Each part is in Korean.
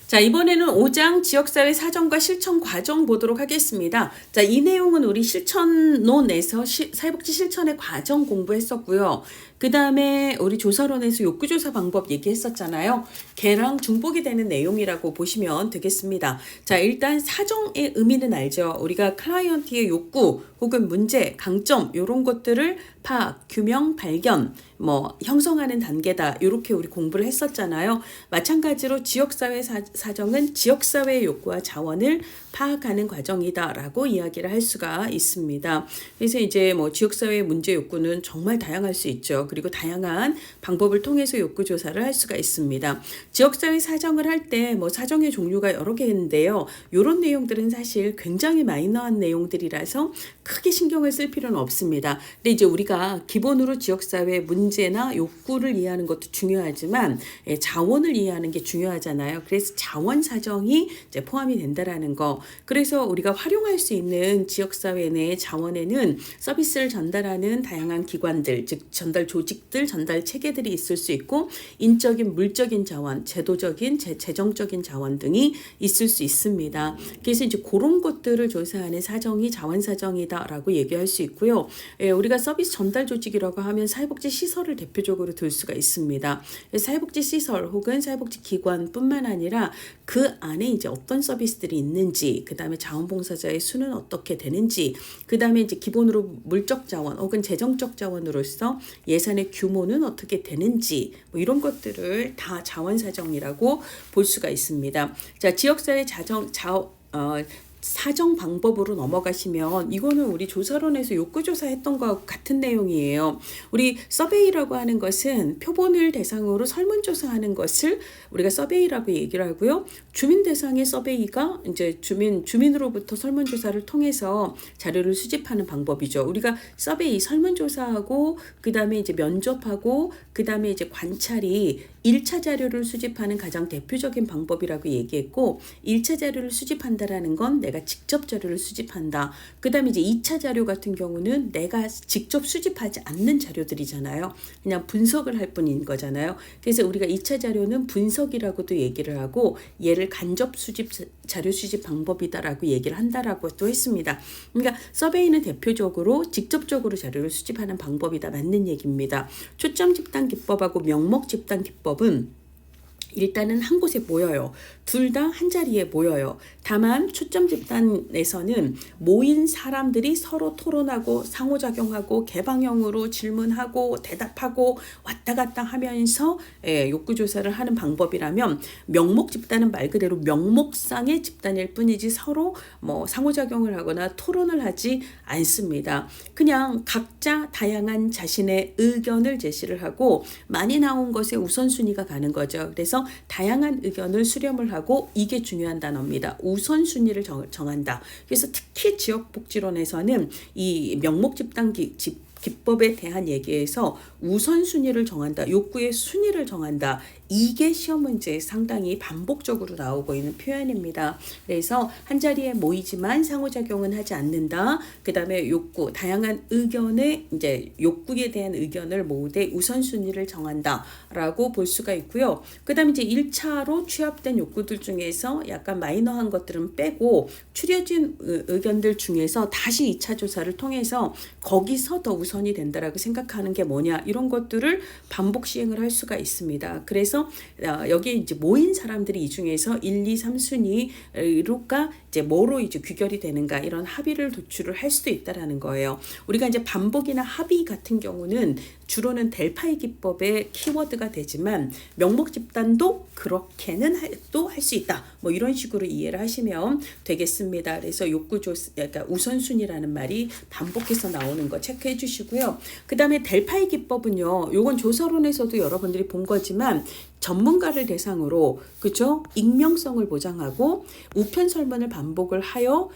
자, 이번에는 5장 지역사회 사정과 실천 과정 보도록 하겠습니다. 자, 이 내용은 우리 실천론에서 사회복지 실천의 과정 공부했었고요. 그 다음에 우리 조사론에서 욕구조사 방법 얘기했었잖아요. 걔랑 중복이 되는 내용이라고 보시면 되겠습니다. 자, 일단 사정의 의미는 알죠. 우리가 클라이언트의 욕구 혹은 문제, 강점 이런 것들을 파악, 규명, 발견, 형성하는 단계다. 이렇게 우리 공부를 했었잖아요. 마찬가지로 지역사회 사정은 지역사회의 욕구와 자원을 파악하는 과정이다라고 이야기를 할 수가 있습니다. 그래서 이제 지역사회의 문제 욕구는 정말 다양할 수 있죠. 그리고 다양한 방법을 통해서 욕구 조사를 할 수가 있습니다. 지역사회 사정을 할 때 사정의 종류가 여러 개인데요. 이런 내용들은 사실 굉장히 마이너한 내용들이라서 크게 신경을 쓸 필요는 없습니다. 근데 이제 우리가 기본으로 지역사회 문제나 욕구를 이해하는 것도 중요하지만 자원을 이해하는 게 중요하잖아요. 그래서 자원 사정이 이제 포함이 된다라는 거. 그래서 우리가 활용할 수 있는 지역사회 내 자원에는 서비스를 전달하는 다양한 기관들, 즉 전달 조직들, 전달 체계들이 있을 수 있고 인적인, 물적인 자원, 제도적인, 재정적인 자원 등이 있을 수 있습니다. 그래서 이제 그런 것들을 조사하는 사정이 자원 사정이다라고 얘기할 수 있고요. 우리가 서비스 전달 조직이라고 하면 사회복지 시설을 대표적으로 들 수가 있습니다. 사회복지 시설 혹은 사회복지 기관뿐만 아니라 그 안에 이제 어떤 서비스들이 있는지, 그 다음에 자원봉사자의 수는 어떻게 되는지, 그 다음에 이제 기본으로 물적 자원 혹은 재정적 자원으로서 예산의 규모는 어떻게 되는지, 이런 것들을 다 자원 사정이라고 볼 수가 있습니다. 자, 지역사회 사정 방법으로 넘어가시면 이거는 우리 조사론에서 욕구조사 했던 거하고 같은 내용이에요. 우리 서베이라고 하는 것은 표본을 대상으로 설문조사하는 것을 우리가 서베이라고 얘기를 하고요. 주민 대상의 서베이가 이제 주민으로부터 설문조사를 통해서 자료를 수집하는 방법이죠. 우리가 서베이 설문조사하고 그 다음에 이제 면접하고 그 다음에 이제 관찰이 1차 자료를 수집하는 가장 대표적인 방법이라고 얘기했고 1차 자료를 수집한다라는 건 내가 직접 자료를 수집한다. 그 다음에 이제 2차 자료 같은 경우는 내가 직접 수집하지 않는 자료들이잖아요. 그냥 분석을 할 뿐인 거잖아요. 그래서 우리가 2차 자료는 분석이라고도 얘기를 하고 얘를 간접 수집, 자료 수집 방법이다라고 얘기를 한다라고 또 했습니다. 그러니까 서베이는 대표적으로 직접적으로 자료를 수집하는 방법이다. 맞는 얘기입니다. 초점 집단 기법하고 명목 집단 기법은 일단은 한 곳에 모여요. 둘 다 한 자리에 모여요. 다만 초점 집단에서는 모인 사람들이 서로 토론하고 상호작용하고 개방형으로 질문하고 대답하고 왔다 갔다 하면서 욕구조사를 하는 방법이라면 명목 집단은 말 그대로 명목상의 집단일 뿐이지 서로 상호작용을 하거나 토론을 하지 않습니다. 그냥 각자 다양한 자신의 의견을 제시를 하고 많이 나온 것에 우선순위가 가는 거죠. 그래서 다양한 의견을 수렴을 하고 이게 중요한 단어입니다. 우선순위를 정한다. 그래서 특히 지역복지론에서는 이 명목 집단 기법에 대한 얘기에서 우선순위를 정한다. 욕구의 순위를 정한다. 이게 시험 문제에 상당히 반복적으로 나오고 있는 표현입니다. 그래서 한 자리에 모이지만 상호작용은 하지 않는다. 그 다음에 욕구, 다양한 의견의 이제 욕구에 대한 의견을 모으되 우선순위를 정한다. 라고 볼 수가 있고요. 그 다음에 이제 1차로 취합된 욕구들 중에서 약간 마이너한 것들은 빼고 추려진 의견들 중에서 다시 2차 조사를 통해서 거기서 더 우선이 된다라고 생각하는 게 뭐냐 이런 것들을 반복 시행을 할 수가 있습니다. 그래서 여기에 이제 모인 사람들이 이 중에서 1, 2, 3순위로가 이제 뭐로 이제 귀결이 되는가 이런 합의를 도출을 할 수도 있다라는 거예요. 우리가 이제 반복이나 합의 같은 경우는 주로는 델파이 기법의 키워드가 되지만 명목 집단도 그렇게는 또 할 수 있다. 이런 식으로 이해를 하시면 되겠습니다. 그래서 욕구조사, 그러니까 우선순위라는 말이 반복해서 나오는 거 체크해 주시고요. 그 다음에 델파이 기법은요. 요건 조사론에서도 여러분들이 본 거지만 전문가를 대상으로 그죠? 익명성을 보장하고 우편 설문을 반복을 하여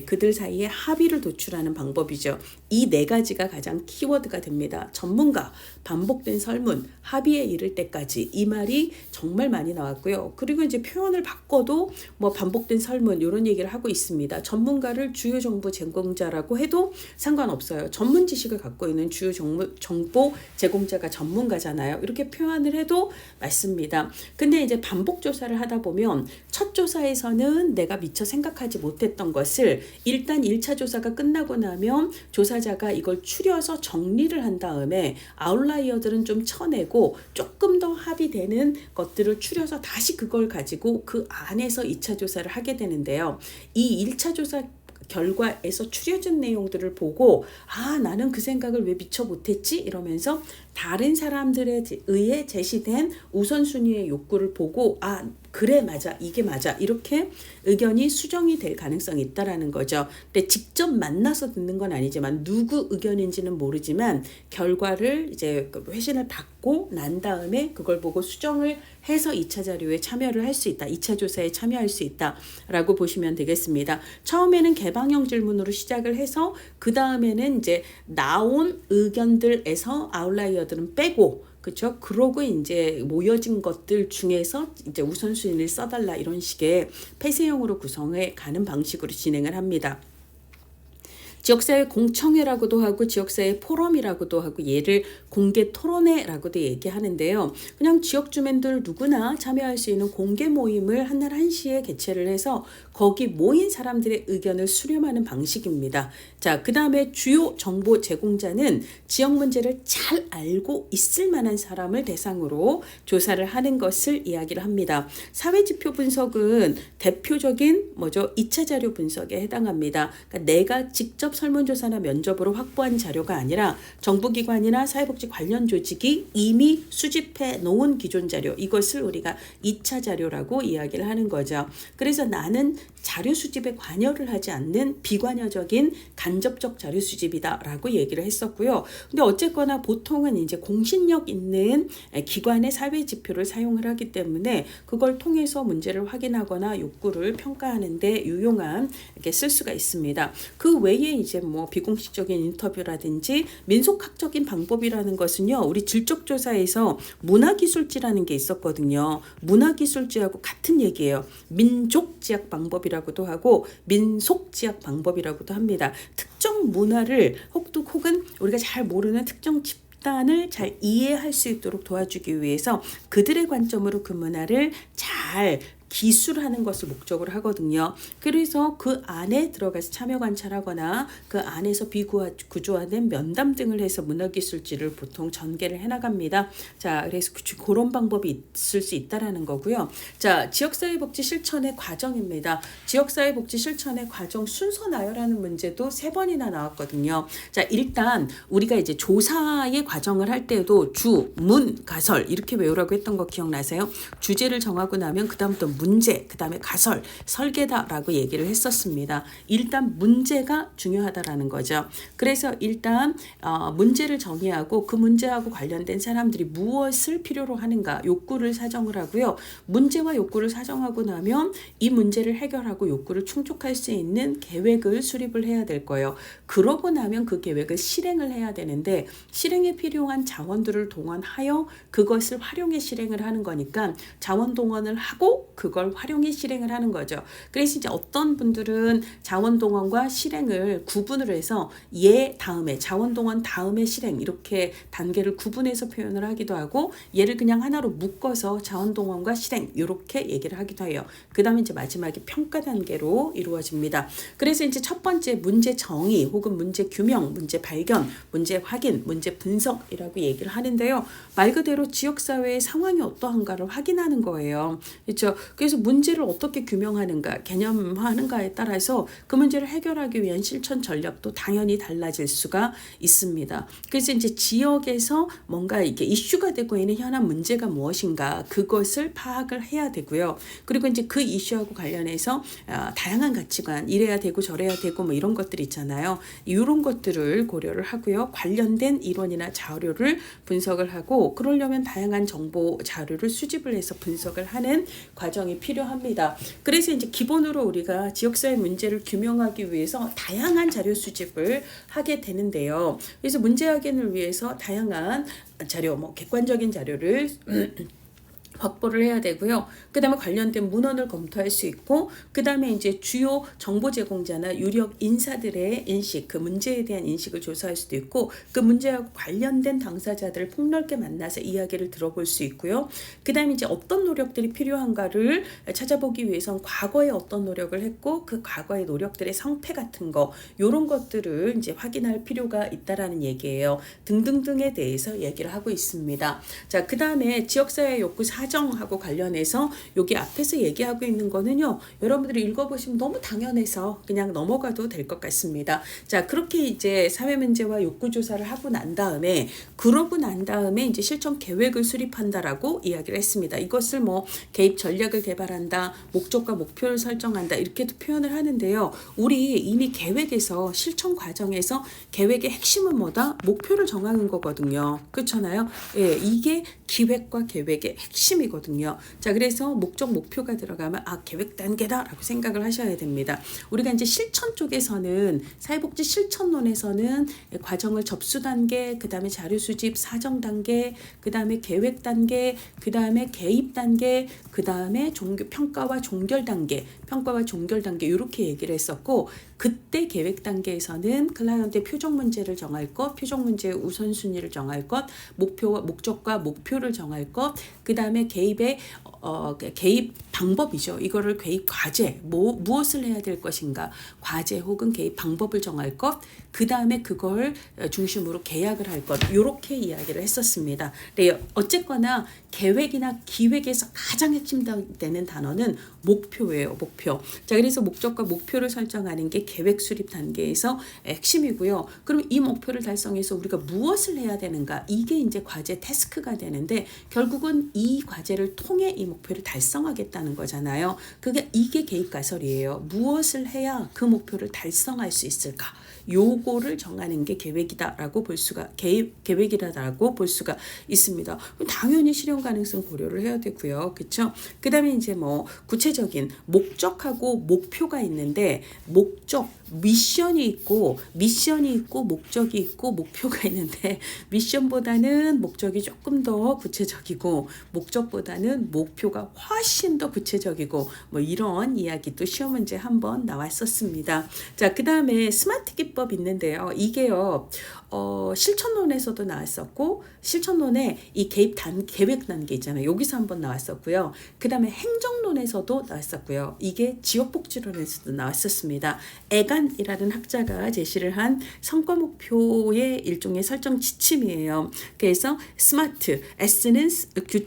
그들 사이에 합의를 도출하는 방법이죠. 이 네 가지가 가장 키워드가 됩니다. 전문가, 반복된 설문, 합의에 이를 때까지 이 말이 정말 많이 나왔고요. 그리고 이제 표현을 바꿔도 뭐 반복된 설문 이런 얘기를 하고 있습니다. 전문가를 주요 정보 제공자라고 해도 상관없어요. 전문 지식을 갖고 있는 주요 정보 제공자가 전문가잖아요. 이렇게 표현을 해도 맞습니다. 근데 이제 반복 조사를 하다 보면 첫 조사에서는 내가 미처 생각하지 못했던 것을 일단 1차 조사가 끝나고 나면 조사자가 이걸 추려서 정리를 한 다음에 아웃라이어들은 좀 쳐내고 조금 더 합의되는 것들을 추려서 다시 그걸 가지고 그 안에서 2차 조사를 하게 되는데요. 이 1차 조사 결과에서 추려진 내용들을 보고 나는 그 생각을 왜 미처 못했지? 이러면서 다른 사람들에 의해 제시된 우선순위의 욕구를 보고 그래 맞아 이게 맞아 이렇게 의견이 수정이 될 가능성이 있다라는 거죠. 근데 직접 만나서 듣는 건 아니지만 누구 의견인지는 모르지만 결과를 이제 회신을 받고 난 다음에 그걸 보고 수정을 해서 2차 자료에 참여를 할 수 있다. 2차 조사에 참여할 수 있다라고 보시면 되겠습니다. 처음에는 개방형 질문으로 시작을 해서 그 다음에는 이제 나온 의견들에서 아웃라이어들은 빼고 그렇죠? 그러고 이제 모여진 것들 중에서 이제 우선순위를 써달라 이런 식의 폐쇄형으로 구성해 가는 방식으로 진행을 합니다. 지역사회 공청회라고도 하고 지역사회 포럼이라고도 하고 얘를 공개 토론회라고도 얘기하는데요. 그냥 지역 주민들 누구나 참여할 수 있는 공개 모임을 한날 1시에 개최를 해서 거기 모인 사람들의 의견을 수렴하는 방식입니다. 자, 그 다음에 주요 정보 제공자는 지역 문제를 잘 알고 있을 만한 사람을 대상으로 조사를 하는 것을 이야기를 합니다. 사회지표 분석은 대표적인 2차 자료 분석에 해당합니다. 그러니까 내가 직접 설문조사나 면접으로 확보한 자료가 아니라 정부기관이나 사회복지 관련 조직이 이미 수집해 놓은 기존 자료, 이것을 우리가 2차 자료라고 이야기를 하는 거죠. 그래서 나는 자료 수집에 관여를 하지 않는 비관여적인 간접적 자료 수집이다라고 얘기를 했었고요. 근데 어쨌거나 보통은 이제 공신력 있는 기관의 사회 지표를 사용을 하기 때문에 그걸 통해서 문제를 확인하거나 욕구를 평가하는 데 유용한 이렇게 쓸 수가 있습니다. 그 외에 이제 비공식적인 인터뷰라든지 민속학적인 방법이라는 것은요. 우리 질적조사에서 문화기술지라는 게 있었거든요. 문화기술지하고 같은 얘기예요. 민족지학 방법이라고도 하고 민속지학 방법이라고도 합니다. 특정 문화를 혹은 우리가 잘 모르는 특정 집단을 잘 이해할 수 있도록 도와주기 위해서 그들의 관점으로 그 문화를 잘 기술하는 것을 목적으로 하거든요. 그래서 그 안에 들어가서 참여 관찰하거나 그 안에서 비구조화된 면담 등을 해서 문화기술지를 보통 전개를 해나갑니다. 자, 그래서 그런 방법이 있을 수 있다라는 거고요. 자, 지역사회복지 실천의 과정입니다. 지역사회복지 실천의 과정 순서 나열하는 문제도 3번이나 나왔거든요. 자, 일단 우리가 이제 조사의 과정을 할 때도 주, 문, 가설 이렇게 외우라고 했던 거 기억나세요? 주제를 정하고 나면 그 다음부터 문제, 그 다음에 가설, 설계다라고 얘기를 했었습니다. 일단 문제가 중요하다라는 거죠. 그래서 일단 문제를 정의하고 그 문제하고 관련된 사람들이 무엇을 필요로 하는가 욕구를 사정을 하고요. 문제와 욕구를 사정하고 나면 이 문제를 해결하고 욕구를 충족할 수 있는 계획을 수립을 해야 될 거예요. 그러고 나면 그 계획을 실행을 해야 되는데 실행에 필요한 자원들을 동원하여 그것을 활용해 실행을 하는 거니까 자원 동원을 하고 그걸 활용해 실행을 하는 거죠. 그래서 이제 어떤 분들은 자원 동원과 실행을 구분을 해서 다음에 자원 동원 다음에 실행 이렇게 단계를 구분해서 표현을 하기도 하고 얘를 그냥 하나로 묶어서 자원 동원과 실행 이렇게 얘기를 하기도 해요. 그 다음에 이제 마지막에 평가 단계로 이루어집니다. 그래서 이제 첫 번째 문제 정의 혹은 문제 규명, 문제 발견, 문제 확인, 문제 분석이라고 얘기를 하는데요. 말 그대로 지역사회의 상황이 어떠한가를 확인하는 거예요. 그렇죠? 그래서 문제를 어떻게 규명하는가, 개념화하는가에 따라서 그 문제를 해결하기 위한 실천 전략도 당연히 달라질 수가 있습니다. 그래서 이제 지역에서 뭔가 이게 이슈가 되고 있는 현안 문제가 무엇인가 그것을 파악을 해야 되고요. 그리고 이제 그 이슈하고 관련해서 다양한 가치관, 이래야 되고 저래야 되고 이런 것들 있잖아요. 이런 것들을 고려를 하고요. 관련된 이론이나 자료를 분석을 하고 그러려면 다양한 정보 자료를 수집을 해서 분석을 하는 과정이 결정이 필요합니다. 그래서 이제 기본으로 우리가 지역사회 문제를 규명하기 위해서 다양한 자료 수집을 하게 되는데요. 그래서 문제 확인을 위해서 다양한 자료, 뭐 객관적인 자료를 확보를 해야 되고요. 그 다음에 관련된 문헌을 검토할 수 있고, 그 다음에 이제 주요 정보 제공자나 유력 인사들의 인식, 그 문제에 대한 인식을 조사할 수도 있고, 그 문제하고 관련된 당사자들을 폭넓게 만나서 이야기를 들어볼 수 있고요. 그 다음에 이제 어떤 노력들이 필요한가를 찾아보기 위해선 과거에 어떤 노력을 했고, 그 과거의 노력들의 성패 같은 거, 요런 것들을 이제 확인할 필요가 있다라는 얘기예요. 등등등에 대해서 얘기를 하고 있습니다. 자, 그 다음에 지역사회 욕구 사정하고 관련해서 여기 앞에서 얘기하고 있는 거는요, 여러분들이 읽어보시면 너무 당연해서 그냥 넘어가도 될 것 같습니다. 자, 그렇게 이제 사회문제와 욕구조사를 하고 난 다음에, 그러고 난 다음에 이제 실천 계획을 수립한다라고 이야기를 했습니다. 이것을 뭐 개입 전략을 개발한다, 목적과 목표를 설정한다, 이렇게도 표현을 하는데요. 우리 이미 계획에서, 실천 과정에서 계획의 핵심은 뭐다? 목표를 정하는 거거든요. 그렇잖아요. 예, 이게 기획과 계획의 핵심이거든요. 자, 그래서 목적, 목표가 들어가면 계획 단계다라고 생각을 하셔야 됩니다. 우리가 이제 실천 쪽에서는, 사회복지 실천론에서는 과정을 접수 단계, 그 다음에 자료 수집 사정 단계, 그 다음에 계획 단계, 그 다음에 개입 단계, 그 다음에 평가와 종결 단계, 이렇게 얘기를 했었고, 그때 계획 단계에서는 클라이언트의 표적 문제를 정할 것, 표적 문제의 우선순위를 정할 것, 목적과 목표를 정할 것, 그 다음에 개입 방법이죠. 이거를 개입 과제, 무엇을 해야 될 것인가, 과제 혹은 개입 방법을 정할 것, 그 다음에 그걸 중심으로 계약을 할 것, 이렇게 이야기를 했었습니다. 네, 어쨌거나 계획이나 기획에서 가장 핵심되는 단어는 목표예요. 목표. 자, 그래서 목적과 목표를 설정하는 게 계획 수립 단계에서 핵심이고요. 그럼 이 목표를 달성해서 우리가 무엇을 해야 되는가? 이게 이제 과제 태스크가 되는데, 결국은 이 과제를 통해 이 목표를 달성하겠다는 거잖아요. 이게 개입 가설이에요. 무엇을 해야 그 목표를 달성할 수 있을까? 요거를 정하는 게 계획이다라고 계획이라고 볼 수가 있습니다. 당연히 실현 가능성 고려를 해야 되고요. 그렇죠? 그다음에 이제 뭐 구체적인 목적하고 목표가 있는데, 미션이 있고 목적이 있고 목표가 있는데, 미션보다는 목적이 조금 더 구체적이고 목적보다는 목표가 훨씬 더 구체적이고, 뭐 이런 이야기도 시험 문제 한번 나왔었습니다. 자, 그다음에 스마트 기법 있는데요. 이게요, 실천론에서도 나왔었고, 실천론에 이 계획 단계 있잖아요. 여기서 한번 나왔었고요. 그 다음에 행정론에서도 나왔었고요. 이게 지역복지론에서도 나왔었습니다. 에간이라는 학자가 제시를 한 성과 목표의 일종의 설정 지침이에요. 그래서 스마트, S는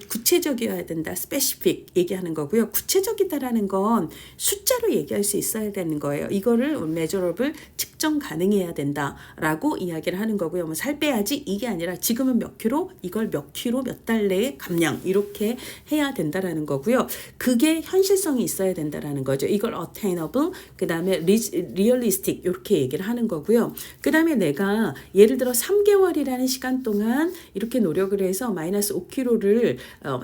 구체적이어야 된다, 스페시픽 얘기하는 거고요. 구체적이다라는 건 숫자로 얘기할 수 있어야 되는 거예요. 이거를 measurable, 측정 가능해야 된다라고 이야기를 하는 거고요. 뭐 살 빼야지 이게 아니라 지금은 몇 킬로, 이걸 몇 킬로 몇 달 내에 감량, 이렇게 해야 된다라는 거고요. 그게 현실성이 있어야 된다라는 거죠. 이걸 attainable, 그 다음에 realistic, 이렇게 얘기를 하는 거고요. 그 다음에 내가 예를 들어 3개월이라는 시간 동안 이렇게 노력을 해서 마이너스 5kg를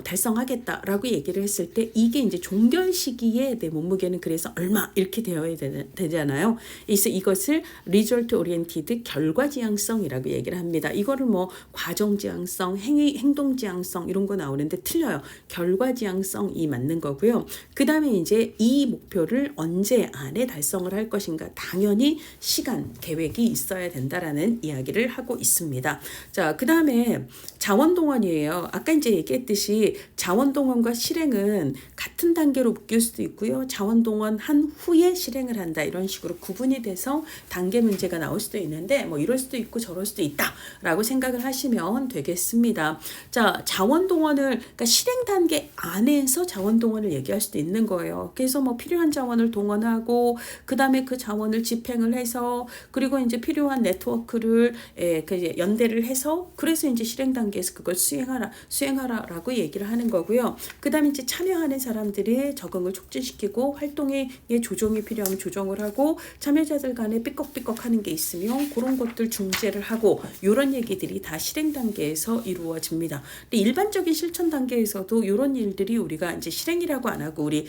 달성하겠다라고 얘기를 했을 때, 이게 이제 종결 시기에 내 몸무게는 그래서 얼마 이렇게 되어야 되잖아요. 그래서 이것을 result oriented, 결과 지향성이라고 얘기를 합니다. 이거를 뭐 과정 지향성, 행동 지향성 이런 거 나오는데 틀려요. 결과 지향성이 맞는 거고요. 그 다음에 이제 이 목표를 언제 안에 달성을 할 것인가, 당연히 시간 계획이 있어야 된다라는 이야기를 하고 있습니다. 자, 그 다음에 자원동원이에요. 아까 이제 얘기했듯이 자원동원과 실행은 같은 단계로 묶일 수도 있고요. 자원동원 한 후에 실행을 한다, 이런 식으로 구분이 돼서 단계 문제가 나올 수도 있는데, 뭐 이럴 수도 있고 저럴 수도 있다라고 생각을 하시면 되겠습니다. 자, 자원동원을, 그러니까 실행 단계 안에서 자원동원을 얘기할 수도 있는 거예요. 그래서 뭐 필요한 자원을 동원하고, 그 다음에 그 자원을 집행을 해서, 그리고 이제 필요한 네트워크를 연대를 해서, 그래서 이제 실행 단계에서 그걸 수행하라라고 얘기를 하는 거고요. 그 다음에 이제 참여하는 사람들이 적응을 촉진시키고, 활동의 조정이 필요하면 조정을 하고, 참여자들 간의 삐걱 삐걱삐걱 하는 게 있으면 그런 것들 중재를 하고 이런 얘기들이 다 실행 단계에서 이루어집니다. 근데 일반적인 실천 단계에서도 이런 일들이 우리가 이제 실행이라고 안 하고 우리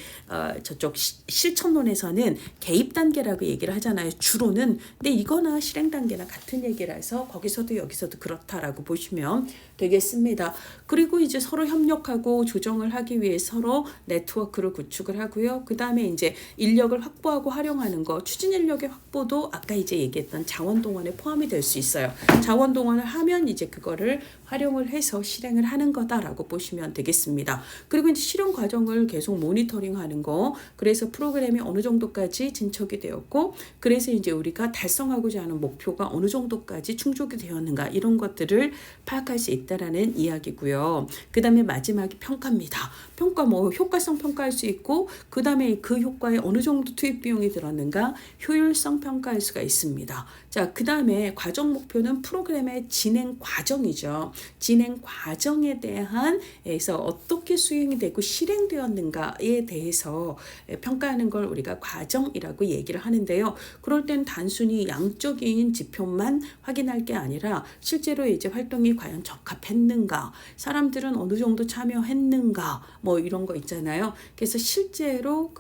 저쪽 실천론에서는 개입 단계라고 얘기를 하잖아요. 주로는. 근데 이거나 실행 단계나 같은 얘기라서 거기서도 여기서도 그렇다라고 보시면 되겠습니다. 그리고 이제 서로 협력하고 조정을 하기 위해 서로 네트워크를 구축을 하고요. 그 다음에 이제 인력을 확보하고 활용하는 거, 추진 인력의 확보도 아까 이제 얘기했던 자원 동원에 포함이 될 수 있어요. 자원 동원을 하면 이제 그거를 활용을 해서 실행을 하는 거다라고 보시면 되겠습니다. 그리고 이제 실현 과정을 계속 모니터링하는 거, 그래서 프로그램이 어느 정도까지 진척이 되었고, 그래서 이제 우리가 달성하고자 하는 목표가 어느 정도까지 충족이 되었는가 이런 것들을 파악할 수 있다라는 이야기고요. 그 다음에 마지막이 평가입니다. 평가 뭐 효과성 평가할 수 있고, 그 다음에 그 효과에 어느 정도 투입 비용이 들었는가 효율성 평가할 수가 있습니다. 자, 그 다음에 과정 목표는 프로그램의 진행 과정이죠. 진행 과정에 대한 에서 어떻게 수행이 되고 실행되었는가에 대해서 평가하는 걸 우리가 과정이라고 얘기를 하는데요. 그럴 땐 단순히 양적인 지표만 확인할 게 아니라 실제로 이제 활동이 과연 적합했는가, 사람들은 어느 정도 참여했는가, 뭐 이런 거 있잖아요. 그래서 실제로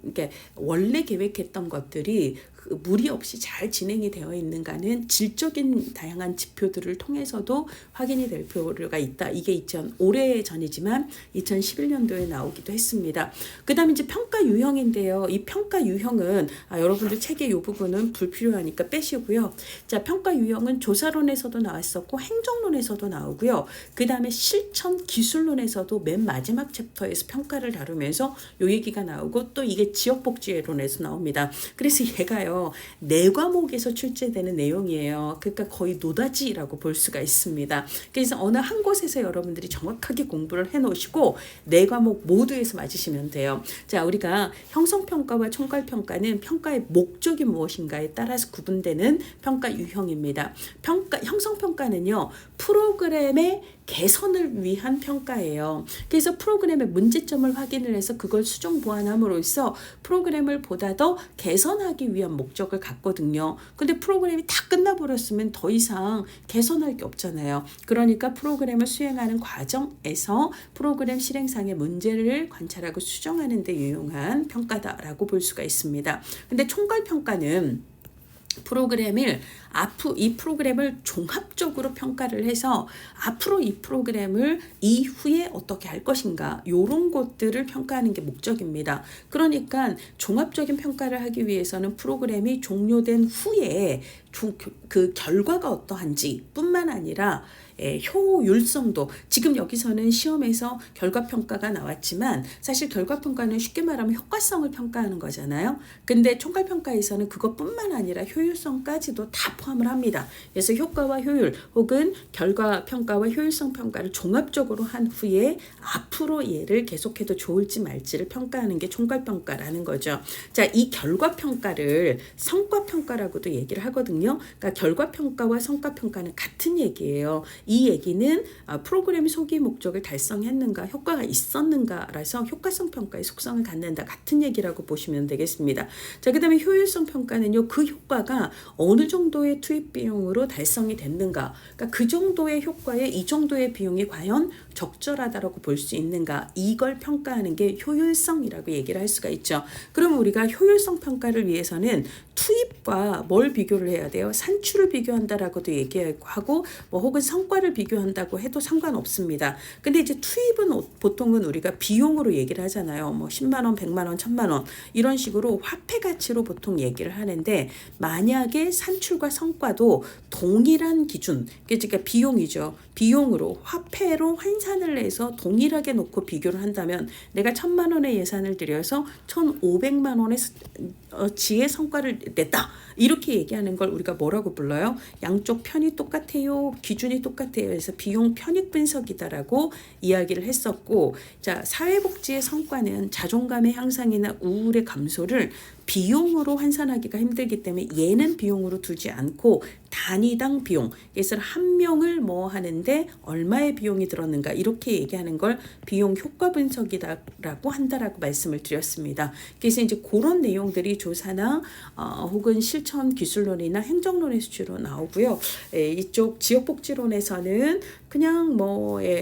이게 원래 계획했던 것들이 무리 없이 잘 진행이 되어 있는가는 질적인 다양한 지표들을 통해서도 확인이 될 필요가 있다. 이게 올해 전이지만 2011년도에 나오기도 했습니다. 그 다음에 이제 평가 유형인데요. 이 평가 유형은 여러분들 책의 이 부분은 불필요하니까 빼시고요. 자, 평가 유형은 조사론에서도 나왔었고 행정론에서도 나오고요. 그 다음에 실천 기술론에서도 맨 마지막 챕터에서 평가를 다루면서 요 얘기가 나오고, 또 이게 지역복지론에서 나옵니다. 그래서 얘가요, 네 과목에서 출제되는 내용이에요. 그러니까 거의 노다지라고 볼 수가 있습니다. 그래서 어느 한 곳에서 여러분들이 정확하게 공부를 해놓으시고 네 과목 모두에서 맞으시면 돼요. 자, 우리가 형성평가와 총괄평가는 평가의 목적이 무엇인가에 따라서 구분되는 평가 유형입니다. 형성평가는요, 프로그램의 개선을 위한 평가예요. 그래서 프로그램의 문제점을 확인을 해서 그걸 수정 보완함으로써 프로그램을 보다 더 개선하기 위한 목적을 갖거든요. 근데 프로그램이 다 끝나버렸으면 더 이상 개선할 게 없잖아요. 그러니까 프로그램을 수행하는 과정에서 프로그램 실행상의 문제를 관찰하고 수정하는 데 유용한 평가다라고 볼 수가 있습니다. 근데 총괄평가는 이 프로그램을 종합적으로 평가를 해서 앞으로 이 프로그램을 이후에 어떻게 할 것인가, 이런 것들을 평가하는 게 목적입니다. 그러니까 종합적인 평가를 하기 위해서는 프로그램이 종료된 후에 그 결과가 어떠한지 뿐만 아니라 효율성도, 지금 여기서는 시험에서 결과평가가 나왔지만 사실 결과평가는 쉽게 말하면 효과성을 평가하는 거잖아요. 근데 총괄평가에서는 그것뿐만 아니라 효율성까지도 다 포함을 합니다. 그래서 효과와 효율 혹은 결과평가와 효율성 평가를 종합적으로 한 후에 앞으로 얘를 계속해도 좋을지 말지를 평가하는 게 총괄평가라는 거죠. 자, 이 결과평가를 성과평가라고도 얘기를 하거든요. 그러니까 결과평가와 성과평가는 같은 얘기예요. 이 얘기는 프로그램이 소기 목적을 달성했는가, 효과가 있었는가라서 효과성 평가의 속성을 갖는다, 같은 얘기라고 보시면 되겠습니다. 자, 그 다음에 효율성 평가는요, 그 효과가 어느 정도의 투입 비용으로 달성이 됐는가, 그러니까 그 정도의 효과에 이 정도의 비용이 과연 적절하다라고 볼 수 있는가, 이걸 평가하는 게 효율성이라고 얘기를 할 수가 있죠. 그럼 우리가 효율성 평가를 위해서는 투입과 뭘 비교를 해야 돼요? 산출을 비교한다라고도 얘기하고 뭐 혹은 성과를 비교한다고 해도 상관없습니다. 근데 이제 투입은 보통은 우리가 비용으로 얘기를 하잖아요. 뭐 10만 원, 100만 원, 1000만 원 이런 식으로 화폐 가치로 보통 얘기를 하는데, 만약에 산출과 성과도 동일한 기준, 그러니까 비용이죠. 비용으로 화폐로 환산을 해서 동일하게 놓고 비교를 한다면 내가 1000만 원의 예산을 들여서 1500만 원의 지의 성과를 냈다, 이렇게 얘기하는 걸 우리가 뭐라고 불러요? 양쪽 편이 똑같아요, 기준이 똑같아요. 그래서 비용 편익 분석이다라고 이야기를 했었고, 자, 사회복지의 성과는 자존감의 향상이나 우울의 감소를 비용으로 환산하기가 힘들기 때문에 얘는 비용으로 두지 않고 단위당 비용, 그래서 한 명을 뭐 하는데 얼마의 비용이 들었는가 이렇게 얘기하는 걸 비용 효과 분석이라고 한다라고 말씀을 드렸습니다. 그래서 이제 그런 내용들이 조사나 혹은 실천 기술론이나 행정론에서 주로 나오고요. 이쪽 지역복지론에서는 그냥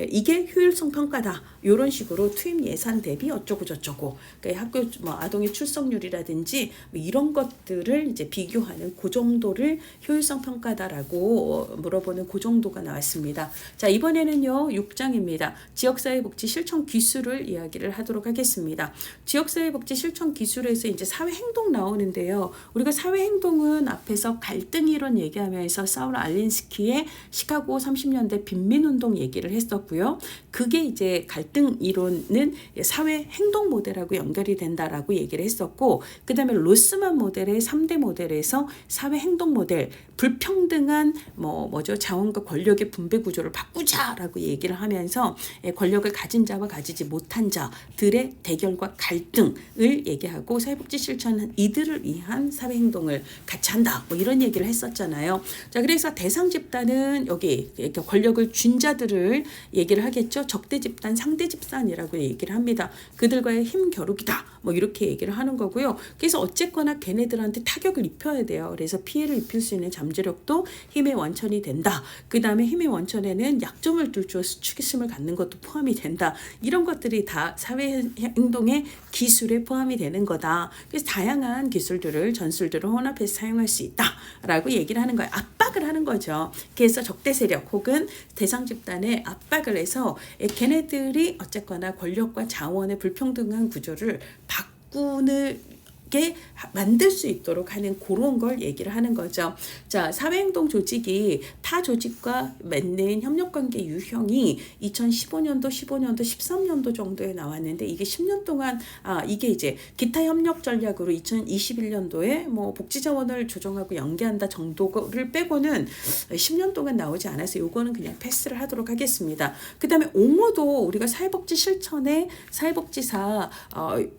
이게 효율성 평가다 이런 식으로 투입 예산 대비 어쩌고 저쩌고, 그러니까 학교 아동의 출석률이라든지 이런 것들을 이제 비교하는 그 정도를 효율성 평가다라고 물어보는 그 정도가 나왔습니다. 자, 이번에는요 6장입니다. 지역사회복지 실천 기술을 이야기를 하도록 하겠습니다. 지역사회복지 실천 기술에서 이제 사회행동 나오는데요. 우리가 사회행동은 앞에서 갈등 이론 얘기하면서 사울 알린스키의 시카고 30년대 빈민운동 얘기를 했었고요. 그게 이제 갈등 이론은 사회 행동 모델하고 연결이 된다라고 얘기를 했었고, 그 다음에 로스만 모델의 3대 모델에서 사회 행동 모델, 불평등한 자원과 권력의 분배 구조를 바꾸자라고 얘기를 하면서 권력을 가진 자와 가지지 못한 자들의 대결과 갈등을 얘기하고, 사회복지 실천은 이들을 위한 사회 행동을 같이 한다 이런 얘기를 했었잖아요. 자, 그래서 대상 집단은 여기 권력을 쥔 자들을 얘기를 하겠죠. 적대 집단, 상대 집단이라고 얘기를 합니다. 그들과의 힘 겨루기다 이렇게 얘기를 하는 거고요. 그래서 어쨌거나 걔네들한테 타격을 입혀야 돼요. 그래서 피해를 입힐 수 있는 잠재력도 힘의 원천이 된다. 그 다음에 힘의 원천에는 약점을 뚫고 수치심을 갖는 것도 포함이 된다. 이런 것들이 다 사회행동의 기술에 포함이 되는 거다. 그래서 다양한 기술들을, 전술들을 혼합해서 사용할 수 있다라고 얘기를 하는 거예요. 압박을 하는 거죠. 그래서 적대 세력 혹은 대상 집단에 압박을 해서 걔네들이 어쨌거나 권력과 자원의 불평등한 구조를 바꾸는 게 만들 수 있도록 하는 그런 걸 얘기를 하는 거죠. 자, 사회행동 조직이 타 조직과 맺는 협력관계 유형이 2015년도, 15년도, 13년도 정도에 나왔는데, 이게 10년 동안 이게 이제 기타 협력 전략으로 2021년도에 복지자원을 조정하고 연계한다 정도를 빼고는 10년 동안 나오지 않아서 요거는 그냥 패스를 하도록 하겠습니다. 그 다음에 옹호도 우리가 사회복지 실천에 사회복지사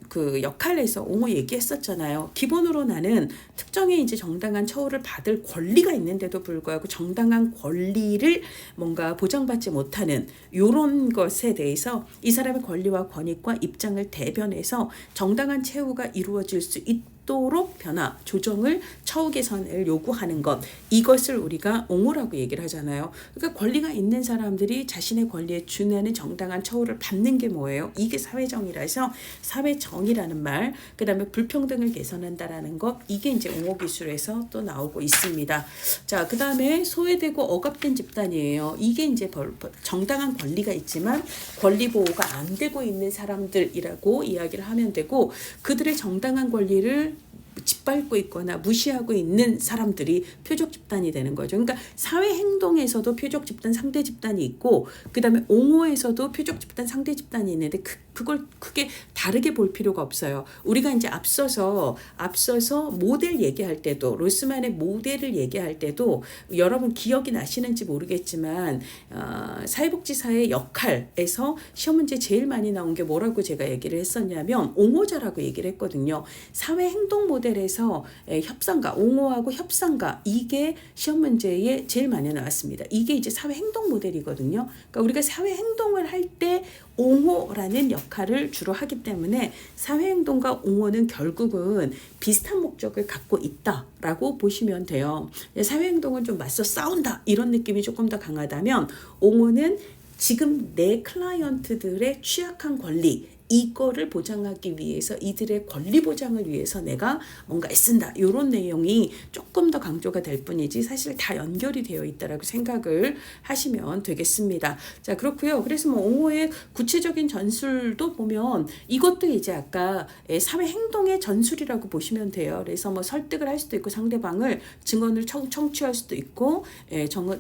그 역할에서 옹호 얘기했었잖아요. 기본으로 나는 특정의 이제 정당한 처우를 받을 권리가 있는데도 불구하고 정당한 권리를 뭔가 보장받지 못하는 이런 것에 대해서 이 사람의 권리와 권익과 입장을 대변해서 정당한 최후가 이루어질 수 있도록 변화, 조정을, 처우 개선을 요구하는 것, 이것을 우리가 옹호라고 얘기를 하잖아요. 그러니까 권리가 있는 사람들이 자신의 권리에 준하는 정당한 처우를 받는 게 뭐예요? 이게 사회정의라서 사회정의라는 말, 그 다음에 불평등을 개선한다라는 것, 이게 이제 옹호 기술에서 또 나오고 있습니다. 자, 그 다음에 소외되고 억압된 집단이에요. 이게 이제 정당한 권리가 있지만 권리 보호가 안 되고 있는 사람들이라고 이야기를 하면 되고, 그들의 정당한 권리를 짓밟고 있거나 무시하고 있는 사람들이 표적 집단이 되는 거죠. 그러니까 사회 행동에서도 표적 집단, 상대 집단이 있고, 그 다음에 옹호에서도 표적 집단, 상대 집단이 있는데 그걸 크게 다르게 볼 필요가 없어요. 우리가 이제 앞서서 모델 얘기할 때도, 로스만의 모델을 얘기할 때도 여러분 기억이 나시는지 모르겠지만 사회복지사의 역할에서 시험 문제 제일 많이 나온 게 뭐라고 제가 얘기를 했었냐면 옹호자라고 얘기를 했거든요. 사회 행동 모델에서 협상가, 옹호하고 협상가, 이게 시험 문제에 제일 많이 나왔습니다. 이게 이제 사회 행동 모델이거든요. 그러니까 우리가 사회 행동을 할 때 옹호라는 역할을 주로 하기 때문에 사회행동과 옹호는 결국은 비슷한 목적을 갖고 있다라고 보시면 돼요. 사회행동은 좀 맞서 싸운다 이런 느낌이 조금 더 강하다면, 옹호는 지금 내 클라이언트들의 취약한 권리, 이거를 보장하기 위해서, 이들의 권리 보장을 위해서 내가 뭔가 애쓴다, 이런 내용이 조금 더 강조가 될 뿐이지 사실 다 연결이 되어 있다라고 생각을 하시면 되겠습니다. 자, 그렇고요. 그래서 옹호의 구체적인 전술도 보면 이것도 이제 아까 사회 행동의 전술이라고 보시면 돼요. 그래서 설득을 할 수도 있고, 상대방을 증언을 청취할 수도 있고,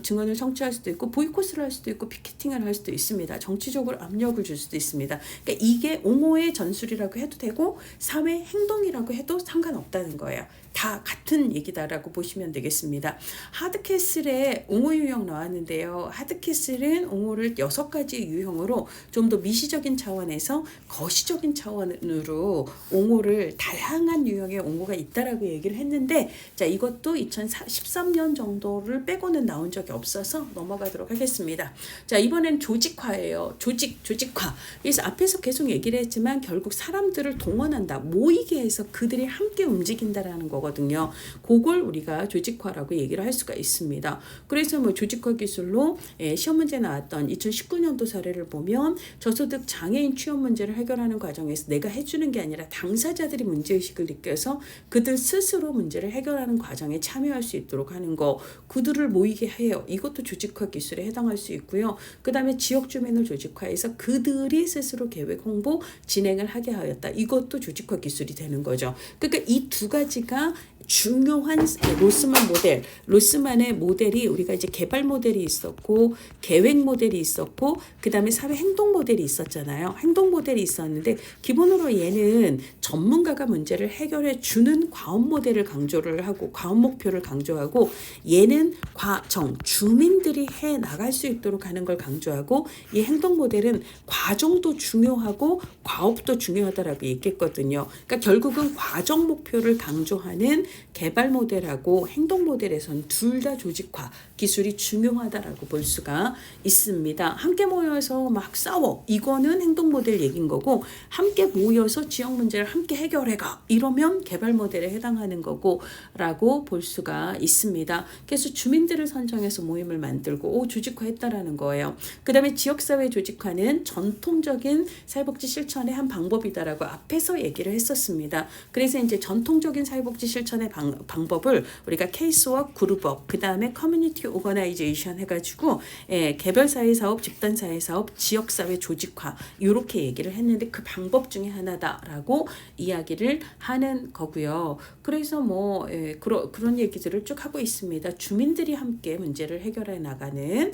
증언을 청취할 수도 있고, 보이콧을 할 수도 있고, 피켓팅을 할 수도 있습니다. 정치적으로 압력을 줄 수도 있습니다. 그러니까 이게 옹호의 전술이라고 해도 되고 사회 행동이라고 해도 상관없다는 거예요. 다 같은 얘기다라고 보시면 되겠습니다. 하드캐슬의 옹호 유형 나왔는데요. 하드캐슬은 옹호를 6가지 유형으로 좀 더 미시적인 차원에서 거시적인 차원으로 옹호를 다양한 유형의 옹호가 있다라고 얘기를 했는데, 자, 이것도 2013년 정도를 빼고는 나온 적이 없어서 넘어가도록 하겠습니다. 자, 이번엔 조직화예요. 조직화. 그래서 앞에서 계속 얘기를 했지만 결국 사람들을 동원한다, 모이게 해서 그들이 함께 움직인다라는 거거든요. 그걸 우리가 조직화라고 얘기를 할 수가 있습니다. 그래서 뭐 조직화 기술로 시험 문제 나왔던 2019년도 사례를 보면 저소득 장애인 취업 문제를 해결하는 과정에서 내가 해주는 게 아니라 당사자들이 문제의식을 느껴서 그들 스스로 문제를 해결하는 과정에 참여할 수 있도록 하는 거, 그들을 모이게 해요. 이것도 조직화 기술에 해당할 수 있고요. 그 다음에 지역 주민을 조직화해서 그들이 스스로 계획 홍보 진행을 하게 하였다. 이것도 조직화 기술이 되는 거죠. 그러니까 이 두 가지가 중요한 로스만의 모델이 우리가 이제 개발 모델이 있었고 계획 모델이 있었고 그 다음에 사회 행동 모델이 있었잖아요. 행동 모델이 있었는데 기본으로 얘는 전문가가 문제를 해결해 주는 과업 모델을 강조를 하고 과업 목표를 강조하고, 얘는 과정 주민들이 해 나갈 수 있도록 하는 걸 강조하고, 이 행동 모델은 과정도 중요하고 과업도 중요하다라고 얘기했거든요. 그러니까 결국은 과정 목표를 강조하는 개발 모델하고 행동 모델에서는 둘 다 조직화 기술이 중요하다라고 볼 수가 있습니다. 함께 모여서 막 싸워, 이거는 행동 모델 얘기인 거고, 함께 모여서 지역 문제를 함께 해결해가, 이러면 개발 모델에 해당하는 거고 라고 볼 수가 있습니다. 그래서 주민들을 선정해서 모임을 만들고 조직화했다라는 거예요. 그 다음에 지역사회 조직화는 전통적인 사회복지 실천의 한 방법이다라고 앞에서 얘기를 했었습니다. 그래서 이제 전통적인 사회복지 실천의 방법을 우리가 케이스워크, 그룹워크, 그 다음에 커뮤니티 오거나이제이션 해가지고 개별사회사업, 집단사회사업, 지역사회 조직화 이렇게 얘기를 했는데 그 방법 중에 하나다라고 이야기를 하는 거고요. 그래서 뭐 그런 얘기들을 쭉 하고 있습니다. 주민들이 함께 문제를 해결해 나가는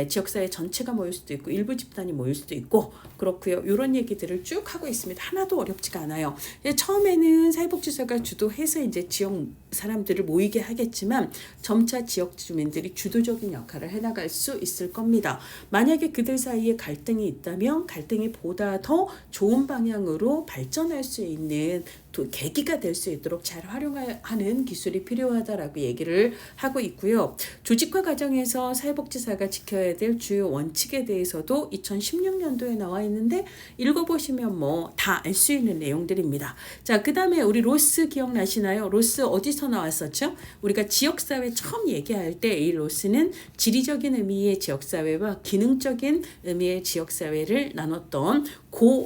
지역사회 전체가 모일 수도 있고 일부 집단이 모일 수도 있고 그렇고요. 이런 얘기들을 쭉 하고 있습니다. 하나도 어렵지가 않아요. 처음에는 사회복지사가 주도해서 이제 지역 사람들을 모이게 하겠지만 점차 지역 주민들이 주도적인 역할을 해나갈 수 있을 겁니다. 만약에 그들 사이에 갈등이 있다면 갈등이 보다 더 좋은 방향으로 발전할 수 있는 계기가 될 수 있도록 잘 활용하는 기술이 필요하다라고 얘기를 하고 있고요. 조직화 과정에서 사회복지사가 지켜야 될 주요 원칙에 대해서도 2016년도에 나와 있는데 읽어보시면 뭐 다 알 수 있는 내용들입니다. 자, 그 다음에 우리 로스 기억나시나요? 로스 어디서 나왔었죠? 우리가 지역사회 처음 얘기할 때 이 로스는 지리적인 의미의 지역사회와 기능적인 의미의 지역사회를 나눴던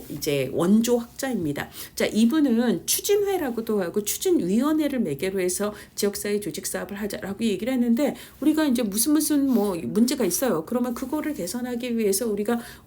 이제 원조 학자입니다. 자, 이분은 추진회라고도 하고 추진위원회를 매개로 해서 지역사회 조직 사업을 하자라고 얘기를 했는데, 우리가 이제 무슨 뭐 문제가 있어요. 그러면 그거를 개선하기 위해서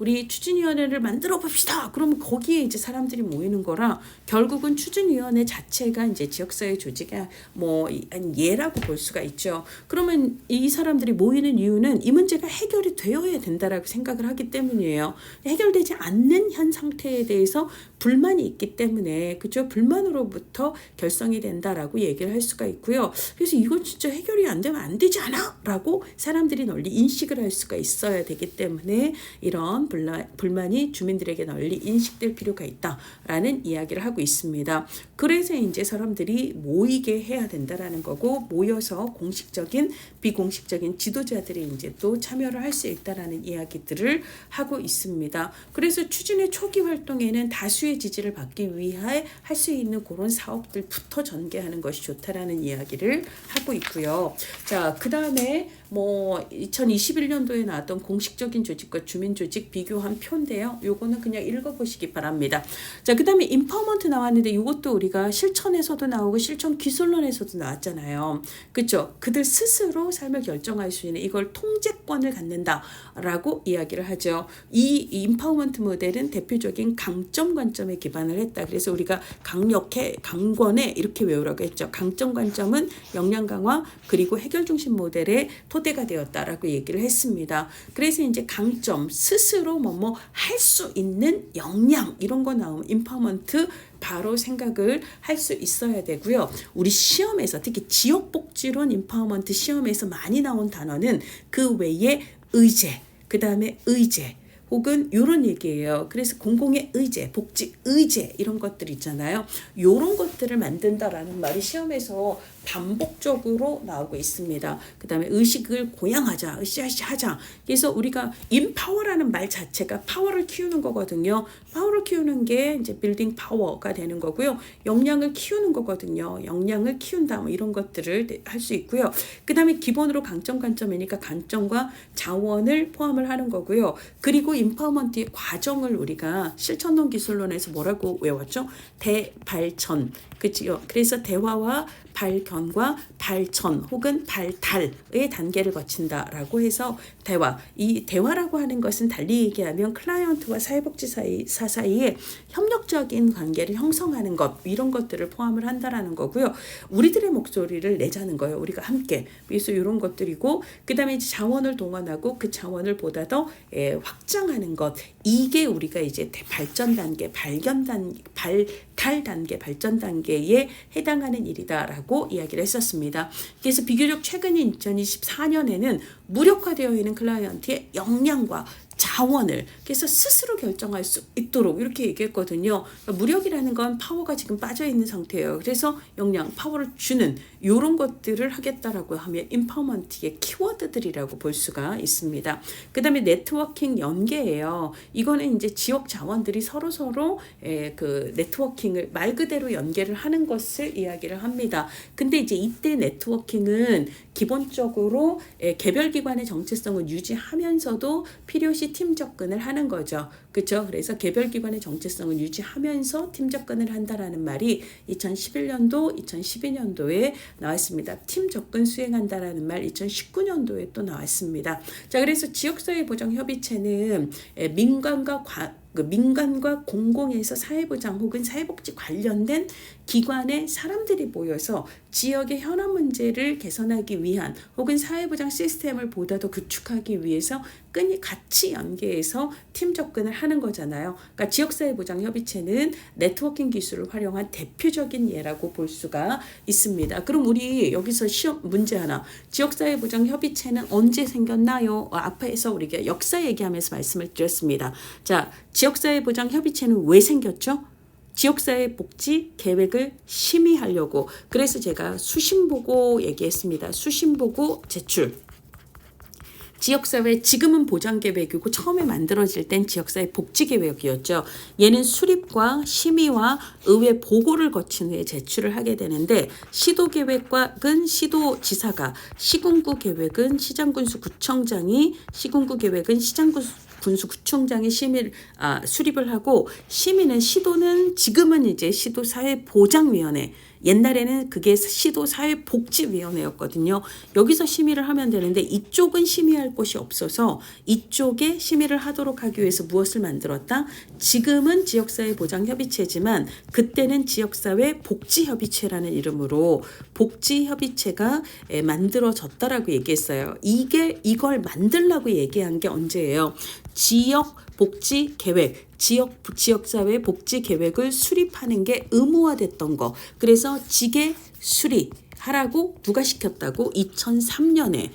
우리 추진위원회를 만들어 봅시다. 그러면 거기에 이제 사람들이 모이는 거라 결국은 추진위원회 자체가 이제 지역사회 조직의 뭐 예라고 볼 수가 있죠. 그러면 이 사람들이 모이는 이유는 이 문제가 해결이 되어야 된다라고 생각을 하기 때문이에요. 해결되지 않는 현 상태에 대해서 불만이 있기 때문에, 그죠? 불만으로부터 결성이 된다라고 얘기를 할 수가 있고요. 그래서 이건 진짜 해결이 안 되면 안 되지 않아? 라고 사람들이 널리 인식을 할 수가 있어야 되기 때문에 이런 불만이 주민들에게 널리 인식될 필요가 있다라는 이야기를 하고 있습니다. 그래서 이제 사람들이 모이게 해야 된다라는 거고, 모여서 공식적인 비공식적인 지도자들이 이제 또 참여를 할 수 있다라는 이야기들을 하고 있습니다. 그래서 추진의 초기 활동에는 다수의 지지를 받기 위해 할 수 있는 그런 사업들부터 전개하는 것이 좋다라는 이야기를 하고 있고요. 자, 그 다음에 뭐 2021년도에 나왔던 공식적인 조직과 주민 조직 비교한 표인데요. 요거는 그냥 읽어보시기 바랍니다. 자, 그 다음에 인파워먼트 나왔는데 이것도 우리가 실천에서도 나오고 실천 기술론에서도 나왔잖아요. 그렇죠? 그들 스스로 삶을 결정할 수 있는 이걸 통제권을 갖는다라고 이야기를 하죠. 이 인파워먼트 모델은 대표적인 강점 관점에 기반을 했다. 그래서 우리가 강권에 이렇게 외우라고 했죠. 강점 관점은 역량 강화 그리고 해결 중심 모델의 토대가 되었다라고 얘기를 했습니다. 그래서 이제 강점, 스스로 뭐뭐 할 수 있는 역량 이런 거 나오면 임파워먼트 바로 생각을 할 수 있어야 되고요. 우리 시험에서 특히 지역복지론 임파워먼트 시험에서 많이 나온 단어는 그 외에 의제, 그 다음에 의제, 혹은 이런 얘기예요. 그래서 공공의 의제, 복지 의제 이런 것들 있잖아요. 이런 것들을 만든다라는 말이 시험에서 반복적으로 나오고 있습니다. 그 다음에 의식을 고양하자, 으쌰으쌰하자. 그래서 우리가 인파워라는 말 자체가 파워를 키우는 거거든요. 파워를 키우는 게 이제 빌딩 파워가 되는 거고요. 역량을 키우는 거거든요. 역량을 키운다 뭐 이런 것들을 할 수 있고요. 그 다음에 기본으로 강점 관점이니까 강점과 자원을 포함을 하는 거고요. 그리고 임파워먼트의 과정을 우리가 실천론 기술론에서 뭐라고 외웠죠? 대발전. 그치요? 그래서 대화와 발견과 발전 혹은 발달의 단계를 거친다라고 해서 대화. 이 대화라고 하는 것은 달리 얘기하면 클라이언트와 사회복지사 사이에 협력적인 관계를 형성하는 것 이런 것들을 포함을 한다라는 거고요. 우리들의 목소리를 내자는 거예요. 우리가 함께. 그래서 이런 것들이고 그 다음에 자원을 동원하고 그 자원을 보다 더 확장하는 것. 이게 우리가 이제 발전 단계, 발견 단계, 발달 단계, 발전 단계에 해당하는 일이다라고 이야기를 했었습니다. 그래서 비교적 최근인 2024년에는 무력화되어 있는 클라이언트의 역량과 자원을 그래서 스스로 결정할 수 있도록 이렇게 얘기했거든요. 그러니까 무력이라는 건 파워가 지금 빠져 있는 상태예요. 그래서 역량, 파워를 주는 이런 것들을 하겠다라고 하면 임파워먼트의 키워드들이라고 볼 수가 있습니다. 그 다음에 네트워킹 연계예요. 이거는 이제 지역 자원들이 서로 그 네트워킹을 말 그대로 연계를 하는 것을 이야기를 합니다. 근데 이제 이때 네트워킹은 기본적으로 개별 기관의 정체성을 유지하면서도 필요시 팀 접근을 하는 거죠. 그렇죠? 그래서 개별 기관의 정체성을 유지하면서 팀 접근을 한다라는 말이 2011년도, 2012년도에 나왔습니다. 팀 접근 수행한다라는 말 2019년도에 또 나왔습니다. 자, 그래서 지역사회보장협의체는 민간과 공공에서 사회보장 혹은 사회복지 관련된 기관의 사람들이 모여서 지역의 현안 문제를 개선하기 위한 혹은 사회보장 시스템을 보다 더 구축하기 위해서 끈이 같이 연계해서 팀 접근을 하는 거잖아요. 그러니까 지역사회보장협의체는 네트워킹 기술을 활용한 대표적인 예라고 볼 수가 있습니다. 그럼 우리 여기서 시험 문제 하나. 지역사회보장협의체는 언제 생겼나요? 앞에서 우리가 역사 얘기하면서 말씀을 드렸습니다. 자, 지역사회보장협의체는 왜 생겼죠? 지역사회 복지 계획을 심의하려고. 그래서 제가 수신보고 얘기했습니다. 수신보고 제출. 지역사회 지금은 보장계획이고 처음에 만들어질 땐 지역사회 복지계획이었죠. 얘는 수립과 심의와 의회 보고를 거친 후에 제출을 하게 되는데 시도계획은 시도지사가, 시군구 계획은 시장군수구청장이, 시군구 계획은 시장군수구청장이 수립을 하고 시도는 지금은 이제 시도사회보장위원회 옛날에는 그게 시도사회복지위원회였거든요. 여기서 심의를 하면 되는데 이쪽은 심의할 곳이 없어서 이쪽에 심의를 하도록 하기 위해서 무엇을 만들었다? 지금은 지역사회보장협의체지만 그때는 지역사회복지협의체라는 이름으로 복지협의체가 만들어졌다라고 얘기했어요. 이걸 만들라고 얘기한 게 언제예요? 지역복지계획, 지역사회 복지계획을 수립하는 게 의무화됐던 거. 그래서 지계 수립하라고 누가 시켰다고? 2003년에.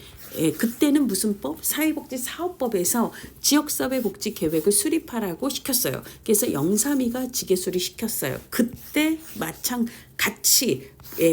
그때는 무슨 법? 사회복지사업법에서 지역사회복지계획을 수립하라고 시켰어요. 그래서 영삼위가 지계수립 시켰어요. 그때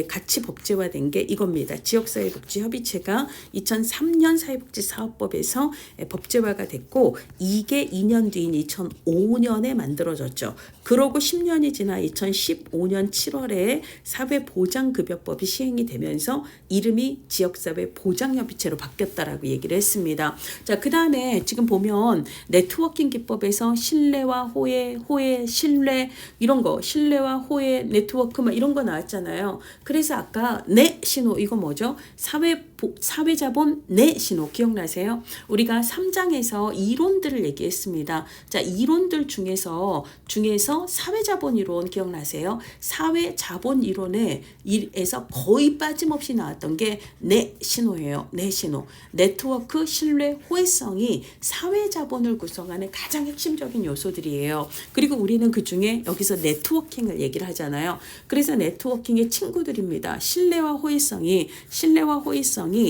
같이 법제화된 게 이겁니다. 지역사회복지협의체가 2003년 사회복지사업법에서 법제화가 됐고 이게 2년 뒤인 2005년에 만들어졌죠. 그러고 10년이 지나 2015년 7월에 사회보장급여법이 시행이 되면서 이름이 지역사회보장협의체로 바뀌었다라고 얘기를 했습니다. 자, 그 다음에 지금 보면 네트워킹 기법에서 신뢰와 호혜, 신뢰 이런 거, 신뢰와 호혜, 네트워크 막 이런 거 나왔잖아요. 그래서 아까 네 신호 이거 뭐죠? 사회자본 내 신호 기억나세요? 우리가 3장에서 이론들을 얘기했습니다. 자, 이론들 중에서 사회자본 이론 기억나세요? 사회자본 이론에서 거의 빠짐없이 나왔던 게 내 신호예요. 내 신호. 네트워크, 신뢰, 호혜성이 사회자본을 구성하는 가장 핵심적인 요소들이에요. 그리고 우리는 그 중에 여기서 네트워킹을 얘기를 하잖아요. 그래서 네트워킹의 친구들입니다. 신뢰와 호혜성이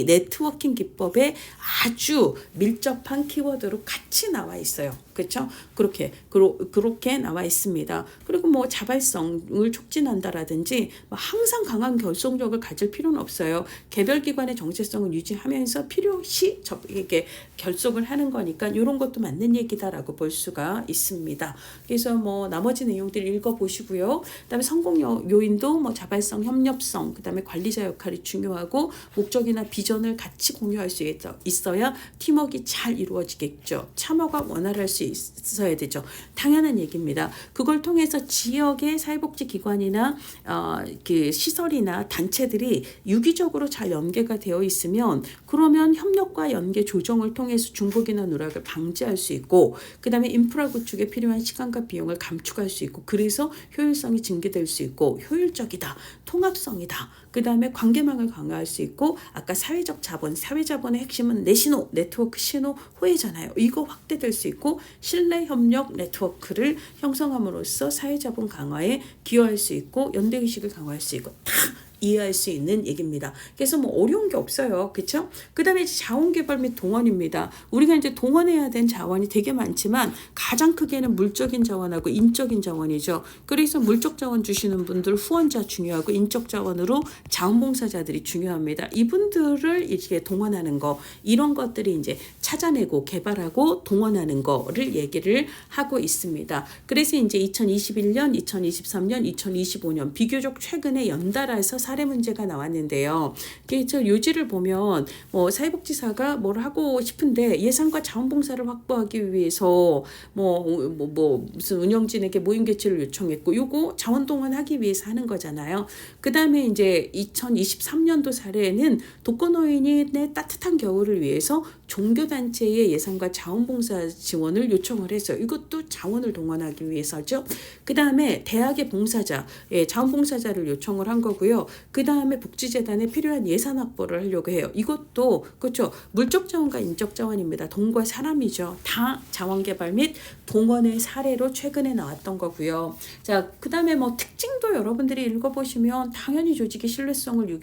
네트워킹 기법에 아주 밀접한 키워드로 같이 나와 있어요. 그렇죠? 그렇게 나와 있습니다. 그리고 뭐 자발성을 촉진한다라든지 항상 강한 결속력을 가질 필요는 없어요. 개별 기관의 정체성을 유지하면서 필요시 이게 결속을 하는 거니까 이런 것도 맞는 얘기다라고 볼 수가 있습니다. 그래서 뭐 나머지 내용들 읽어보시고요. 그다음에 성공 요인도 뭐 자발성, 협력성, 그다음에 관리자 역할이 중요하고 목적이나 비전을 같이 공유할 수 있어야 팀워크가 잘 이루어지겠죠. 참여가 원활할 수 있어야 되죠. 당연한 얘기입니다. 그걸 통해서 지역의 사회복지 기관이나 그 시설이나 단체들이 유기적으로 잘 연계가 되어 있으면 그러면 협력과 연계 조정을 통해서 중복이나 누락을 방지할 수 있고 그다음에 인프라 구축에 필요한 시간과 비용을 감축할 수 있고 그래서 효율성이 증기될 수 있고 효율적이다. 통합성이다. 그다음에 관계망을 강화할 수 있고 아까 사회자본의 핵심은 내 신호, 네트워크 신호, 호혜잖아요. 이거 확대될 수 있고 신뢰 협력 네트워크를 형성함으로써 사회자본 강화에 기여할 수 있고 연대의식을 강화할 수 있고 다 이해할 수 있는 얘기입니다. 그래서 뭐 어려운 게 없어요. 그렇죠? 그다음에 자원개발 및 동원입니다. 우리가 이제 동원해야 된 자원이 되게 많지만 가장 크게는 물적인 자원하고 인적인 자원이죠. 그래서 물적 자원 주시는 분들 후원자 중요하고 인적 자원으로 자원봉사자들이 중요합니다. 이분들을 이렇게 동원하는 거 이런 것들이 이제 찾아내고 개발하고 동원하는 거를 얘기를 하고 있습니다. 그래서 이제 2021년, 2023년, 2025년 비교적 최근에 연달아서 사례 문제가 나왔는데요. 그래서 요지를 보면 뭐 사회복지사가 뭘 하고 싶은데 예산과 자원봉사를 확보하기 위해서 무슨 운영진에게 모임 개최를 요청했고 요거 자원동원하기 위해서 하는 거잖아요. 그 다음에 이제 2023년도 사례에는 독거노인의 따뜻한 겨울을 위해서 종교단체의 예산과 자원봉사 지원을 요청을 했어요. 이것도 자원을 동원하기 위해서죠. 그 다음에 대학의 봉사자, 자원봉사자를 요청을 한 거고요. 그 다음에 복지재단에 필요한 예산 확보를 하려고 해요. 이것도 그렇죠. 물적 자원과 인적 자원입니다. 돈과 사람이죠. 다 자원개발 및 동원의 사례로 최근에 나왔던 거고요. 자, 그 다음에 뭐 특징도 여러분들이 읽어보시면 당연히 조직의 신뢰성을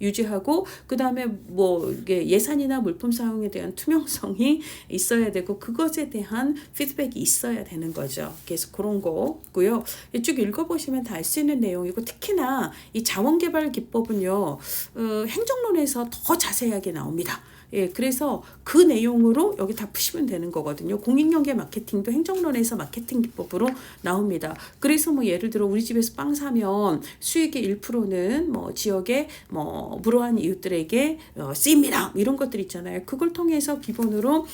유지하고 그 다음에 뭐 이게 예산이나 물품 사용에 대한 투명성이 있어야 되고 그것에 대한 피드백이 있어야 되는 거죠. 그래서 그런 거고요. 쭉 읽어보시면 다 알 수 있는 내용이고 특히나 이 자원개발 기법은요. 행정론에서 더 자세하게 나옵니다. 예, 그래서 그 내용으로 여기 다 푸시면 되는 거거든요. 공익연계 마케팅도 행정론에서 마케팅 기법으로 나옵니다. 그래서 뭐 예를 들어 우리 집에서 빵 사면 수익의 1%는 뭐 지역의 뭐 불우한 이웃들에게 쓰입니다. 이런 것들 있잖아요. 그걸 통해서 기본으로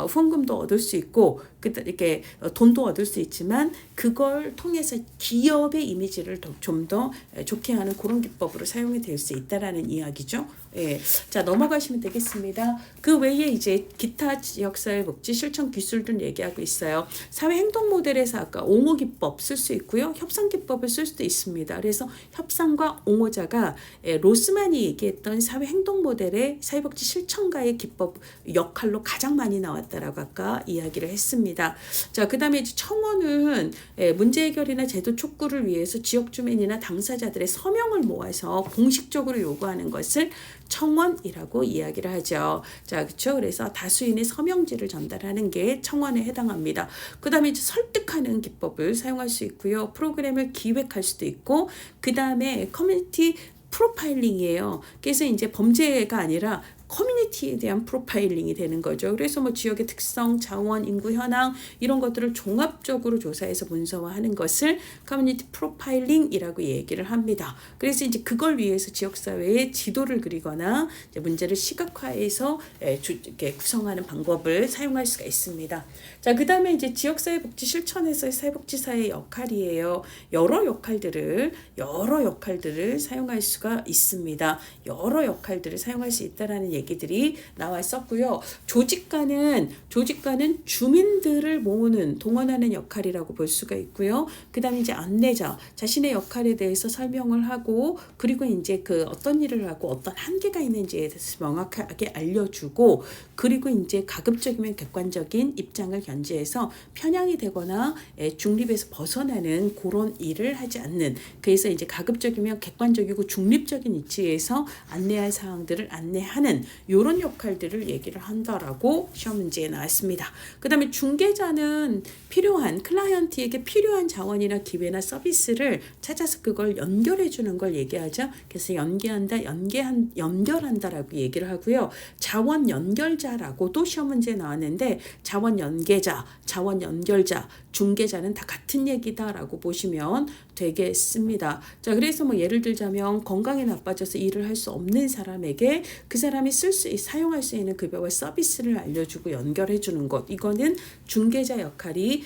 후원금도 얻을 수 있고 이렇게 돈도 얻을 수 있지만 그걸 통해서 기업의 이미지를 좀 더 좋게 하는 그런 기법으로 사용이 될 수 있다라는 이야기죠. 예. 자, 넘어가시면 되겠습니다. 그 외에 이제 기타 지역사회 복지 실천 기술들 얘기하고 있어요. 사회 행동 모델에서 아까 옹호 기법 쓸 수 있고요. 협상 기법을 쓸 수도 있습니다. 그래서 협상과 옹호자가 로스만이 얘기했던 사회 행동 모델의 사회복지 실천가의 기법 역할로 가장 많이 나왔다라고 아까 이야기를 했습니다. 자, 그다음에 이제 청원은 문제 해결이나 제도 촉구를 위해서 지역 주민이나 당사자들의 서명을 모아서 공식적으로 요구하는 것을 청원이라고 이야기를 하죠. 자, 그렇죠. 그래서 다수인의 서명지를 전달하는 게 청원에 해당합니다. 그다음에 이제 설득하는 기법을 사용할 수 있고요. 프로그램을 기획할 수도 있고, 그다음에 커뮤니티 프로파일링이에요. 그래서 이제 범죄가 아니라 커뮤니티에 대한 프로파일링이 되는 거죠. 그래서 뭐 지역의 특성, 자원, 인구 현황 이런 것들을 종합적으로 조사해서 문서화하는 것을 커뮤니티 프로파일링이라고 얘기를 합니다. 그래서 이제 그걸 위해서 지역사회의 지도를 그리거나 이제 문제를 시각화해서 이렇게 구성하는 방법을 사용할 수가 있습니다. 자, 그 다음에 이제 지역사회복지 실천에서의 사회복지사의 역할이에요. 여러 역할들을 사용할 수가 있습니다. 여러 역할들을 사용할 수 있다라는 얘기들이 나왔었고요. 조직과는 주민들을 모으는, 동원하는 역할이라고 볼 수가 있고요. 그 다음에 이제 안내자, 자신의 역할에 대해서 설명을 하고, 그리고 이제 그 어떤 일을 하고 어떤 한계가 있는지에 대해서 명확하게 알려주고, 그리고 이제 가급적이면 객관적인 입장을 견지해서 편향이 되거나 중립에서 벗어나는 그런 일을 하지 않는, 그래서 이제 가급적이면 객관적이고 중립적인 위치에서 안내할 사항들을 안내하는 이런 역할들을 얘기를 한다라고 시험 문제에 나왔습니다. 그 다음에 중개자는 클라이언트에게 필요한 자원이나 기회나 서비스를 찾아서 그걸 연결해 주는 걸 얘기하죠. 그래서 연결한다라고 얘기를 하고요. 자원 연결자라고도 시험 문제에 나왔는데, 자원 연계자, 자원 연결자, 중개자는 다 같은 얘기다라고 보시면 되겠습니다. 자, 그래서 뭐 예를 들자면 건강이 나빠져서 일을 할 수 없는 사람에게 그 사람이 사용할 수 있는 급여와 서비스를 알려주고 연결해 주는 것, 이거는 중개자 역할이